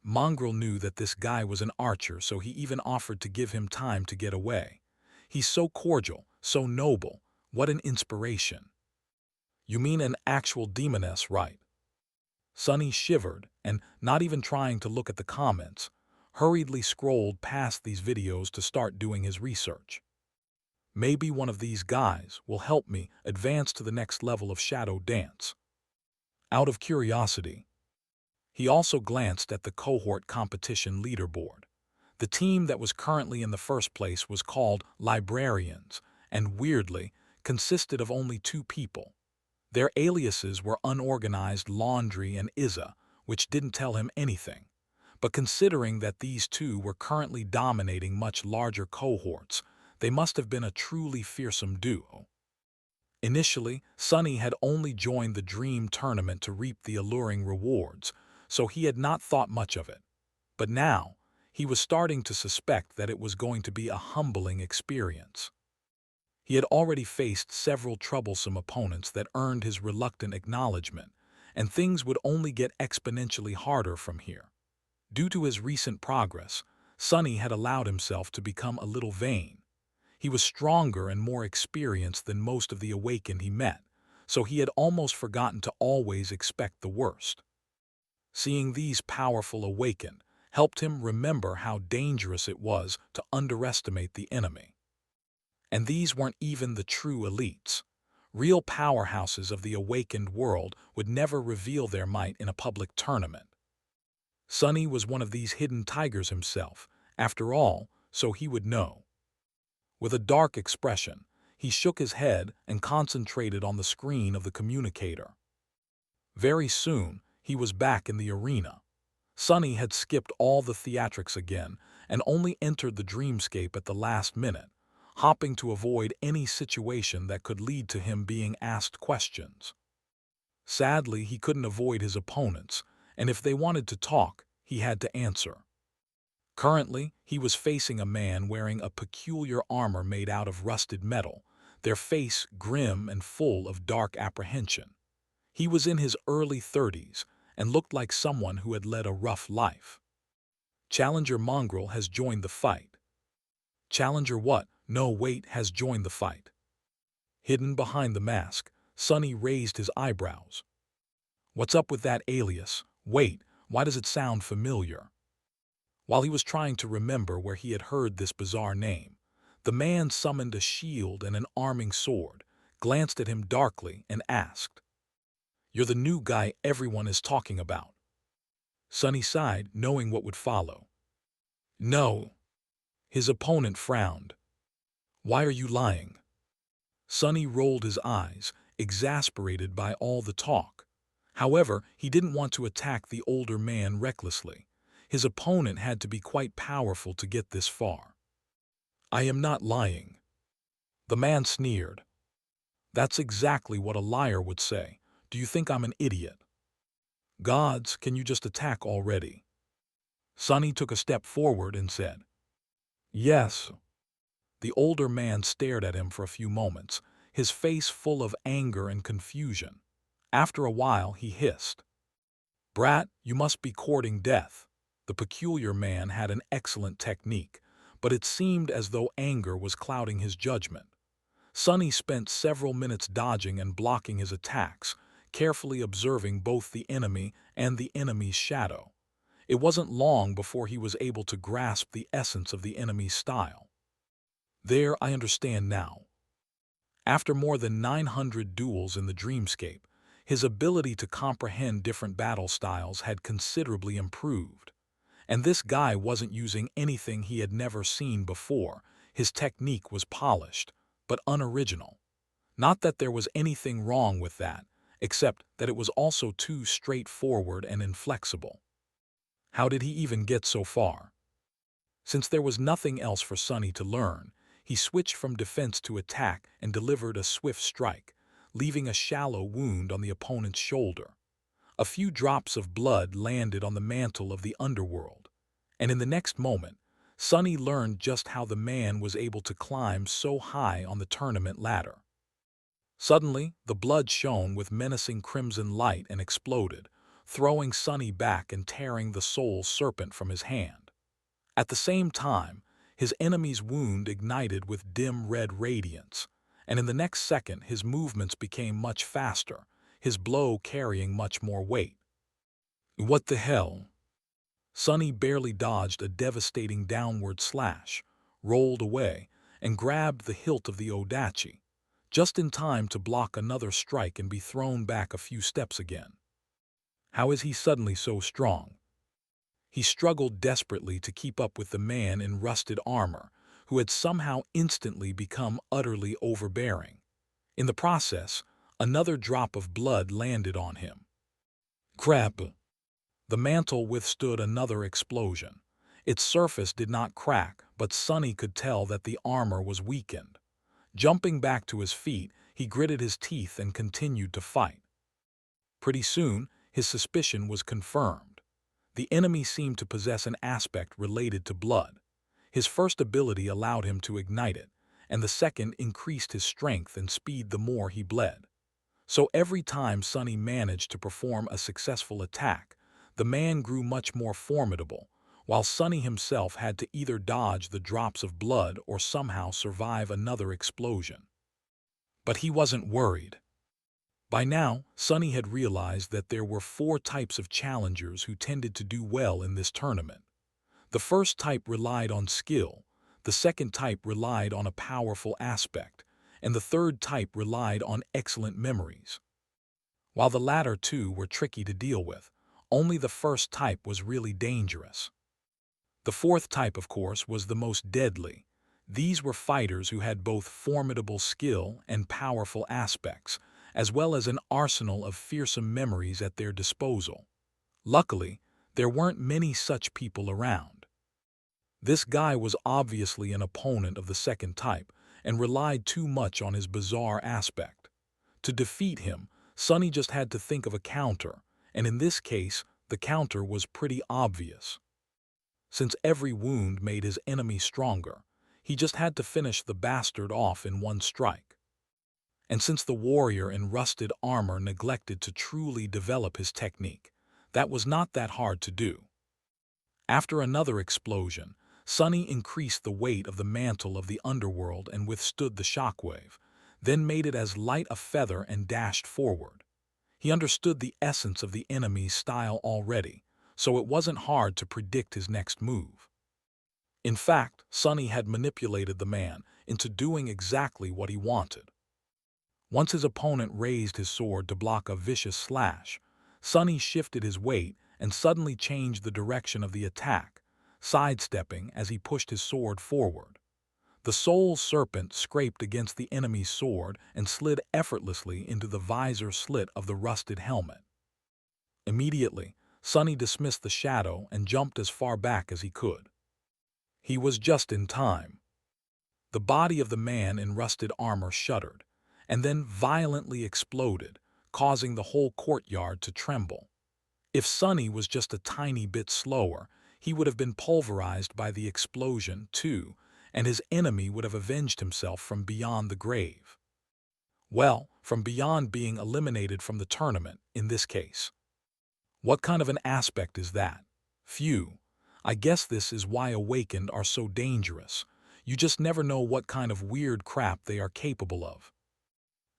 Mongrel knew that this guy was an archer, so he even offered to give him time to get away. He's so cordial, so noble. What an inspiration. You mean an actual demoness, right? Sunny shivered and, not even trying to look at the comments, hurriedly scrolled past these videos to start doing his research. Maybe one of these guys will help me advance to the next level of shadow dance. Out of curiosity, he also glanced at the cohort competition leaderboard. The team that was currently in the first place was called Librarians, and weirdly, consisted of only 2 people. Their aliases were Unorganized Laundry and Izza, which didn't tell him anything. But considering that these 2 were currently dominating much larger cohorts, they must have been a truly fearsome duo. Initially, Sunny had only joined the Dream Tournament to reap the alluring rewards, so he had not thought much of it. But now, he was starting to suspect that it was going to be a humbling experience. He had already faced several troublesome opponents that earned his reluctant acknowledgement, and things would only get exponentially harder from here. Due to his recent progress, Sunny had allowed himself to become a little vain. He was stronger and more experienced than most of the awakened he met, so he had almost forgotten to always expect the worst. Seeing these powerful awakened helped him remember how dangerous it was to underestimate the enemy. And these weren't even the true elites. Real powerhouses of the awakened world would never reveal their might in a public tournament. Sunny was one of these hidden tigers himself, after all, so he would know. With a dark expression, he shook his head and concentrated on the screen of the communicator. Very soon, he was back in the arena. Sunny had skipped all the theatrics again and only entered the dreamscape at the last minute, hopping to avoid any situation that could lead to him being asked questions. Sadly, he couldn't avoid his opponents, and if they wanted to talk, he had to answer. Currently, he was facing a man wearing a peculiar armor made out of rusted metal, their face grim and full of dark apprehension. He was in his early 30s and looked like someone who had led a rough life. Challenger Mongrel has joined the fight. Challenger what? No, wait, has joined the fight. Hidden behind the mask, Sunny raised his eyebrows. What's up with that alias? Wait, why does it sound familiar? While he was trying to remember where he had heard this bizarre name, the man summoned a shield and an arming sword, glanced at him darkly, and asked, "You're the new guy everyone is talking about." Sonny sighed, knowing what would follow. No. His opponent frowned. Why are you lying? Sonny rolled his eyes, exasperated by all the talk. However, he didn't want to attack the older man recklessly. His opponent had to be quite powerful to get this far. I am not lying. The man sneered. That's exactly what a liar would say. Do you think I'm an idiot? Gods, can you just attack already? Sonny took a step forward and said, Yes. The older man stared at him for a few moments, his face full of anger and confusion. After a while, he hissed, Brat, you must be courting death. The peculiar man had an excellent technique, but it seemed as though anger was clouding his judgment. Sonny spent several minutes dodging and blocking his attacks, carefully observing both the enemy and the enemy's shadow. It wasn't long before he was able to grasp the essence of the enemy's style. There, I understand now. After more than 900 duels in the dreamscape, his ability to comprehend different battle styles had considerably improved. And this guy wasn't using anything he had never seen before. His technique was polished, but unoriginal. Not that there was anything wrong with that, except that it was also too straightforward and inflexible. How did he even get so far? Since there was nothing else for Sonny to learn, he switched from defense to attack and delivered a swift strike, leaving a shallow wound on the opponent's shoulder. A few drops of blood landed on the mantle of the underworld, and in the next moment, Sonny learned just how the man was able to climb so high on the tournament ladder. Suddenly, the blood shone with menacing crimson light and exploded, throwing Sonny back and tearing the soul serpent from his hand. At the same time, his enemy's wound ignited with dim red radiance, and in the next second his movements became much faster, his blow carrying much more weight. What the hell? Sonny barely dodged a devastating downward slash, rolled away, and grabbed the hilt of the odachi, just in time to block another strike and be thrown back a few steps again. How is he suddenly so strong? He struggled desperately to keep up with the man in rusted armor, who had somehow instantly become utterly overbearing. In the process, another drop of blood landed on him. Crap! The mantle withstood another explosion. Its surface did not crack, but Sonny could tell that the armor was weakened. Jumping back to his feet, he gritted his teeth and continued to fight. Pretty soon, his suspicion was confirmed. The enemy seemed to possess an aspect related to blood. His first ability allowed him to ignite it, and the second increased his strength and speed the more he bled. So every time Sonny managed to perform a successful attack, the man grew much more formidable, while Sonny himself had to either dodge the drops of blood or somehow survive another explosion. But he wasn't worried. By now, Sonny had realized that there were 4 types of challengers who tended to do well in this tournament. The first type relied on skill, the second type relied on a powerful aspect, and the third type relied on excellent memories. While the latter two were tricky to deal with, only the first type was really dangerous. The fourth type, of course, was the most deadly. These were fighters who had both formidable skill and powerful aspects, as well as an arsenal of fearsome memories at their disposal. Luckily, there weren't many such people around. This guy was obviously an opponent of the second type and relied too much on his bizarre aspect. To defeat him, Sonny just had to think of a counter, and in this case, the counter was pretty obvious. Since every wound made his enemy stronger, he just had to finish the bastard off in one strike. And since the warrior in rusted armor neglected to truly develop his technique, that was not that hard to do. After another explosion, Sonny increased the weight of the mantle of the underworld and withstood the shockwave, then made it as light a feather and dashed forward. He understood the essence of the enemy's style already, so it wasn't hard to predict his next move. In fact, Sonny had manipulated the man into doing exactly what he wanted. Once his opponent raised his sword to block a vicious slash, Sonny shifted his weight and suddenly changed the direction of the attack, sidestepping as he pushed his sword forward. The soul serpent scraped against the enemy's sword and slid effortlessly into the visor slit of the rusted helmet. Immediately, Sonny dismissed the shadow and jumped as far back as he could. He was just in time. The body of the man in rusted armor shuddered, and then violently exploded, causing the whole courtyard to tremble. If Sonny was just a tiny bit slower, he would have been pulverized by the explosion, too, and his enemy would have avenged himself from beyond the grave. Well, from beyond being eliminated from the tournament, in this case. What kind of an aspect is that? Phew. I guess this is why Awakened are so dangerous. You just never know what kind of weird crap they are capable of.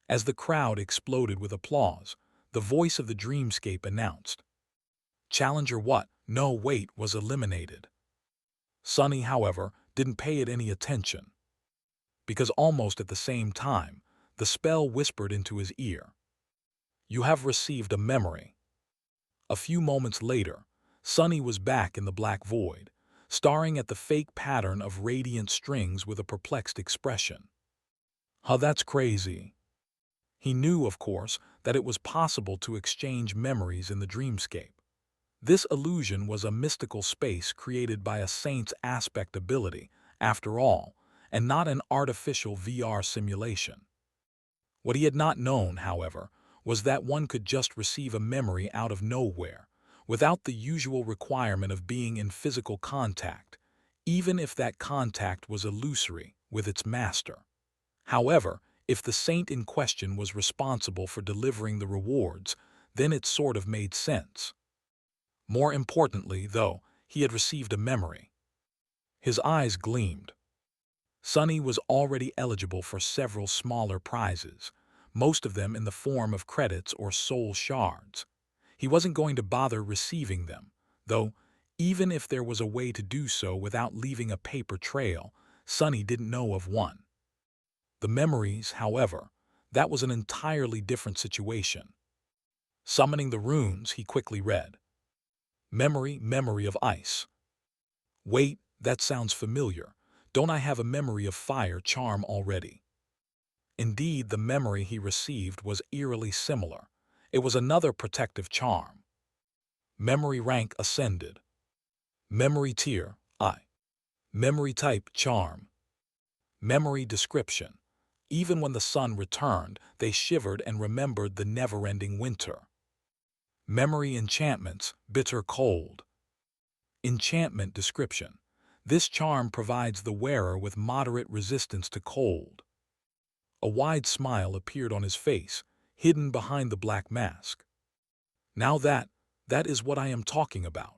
As the crowd exploded with applause, the voice of the dreamscape announced, "Challenger what? No, wait, was eliminated." Sonny, however, didn't pay it any attention, because almost at the same time, the spell whispered into his ear, "You have received a memory." A few moments later, Sonny was back in the black void, staring at the fake pattern of radiant strings with a perplexed expression. Huh, that's crazy. He knew, of course, that it was possible to exchange memories in the dreamscape. This illusion was a mystical space created by a saint's aspect ability, after all, and not an artificial VR simulation. What he had not known, however, was that one could just receive a memory out of nowhere, without the usual requirement of being in physical contact, even if that contact was illusory with its master. However, if the saint in question was responsible for delivering the rewards, then it sort of made sense. More importantly, though, he had received a memory. His eyes gleamed. Sonny was already eligible for several smaller prizes, most of them in the form of credits or soul shards. He wasn't going to bother receiving them, though even if there was a way to do so without leaving a paper trail, Sonny didn't know of one. The memories, however, that was an entirely different situation. Summoning the runes, he quickly read, Memory of ice. Wait, that sounds familiar. Don't I have a memory of fire charm already? Indeed, the memory he received was eerily similar. It was another protective charm. Memory rank ascended. Memory tier, I. Memory type, charm. Memory description. Even when the sun returned, they shivered and remembered the never-ending winter. Memory enchantments, bitter cold. Enchantment description. This charm provides the wearer with moderate resistance to cold. A wide smile appeared on his face, hidden behind the black mask. Now that is what I am talking about.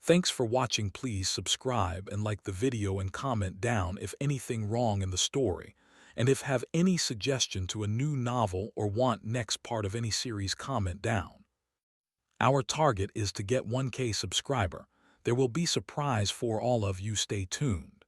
Thanks for watching. Please subscribe and like the video and comment down if anything wrong in the story, and if have any suggestion to a new novel or want next part of any series, comment down. Our target is to get 1K subscriber. There will be surprise for all of you. Stay tuned.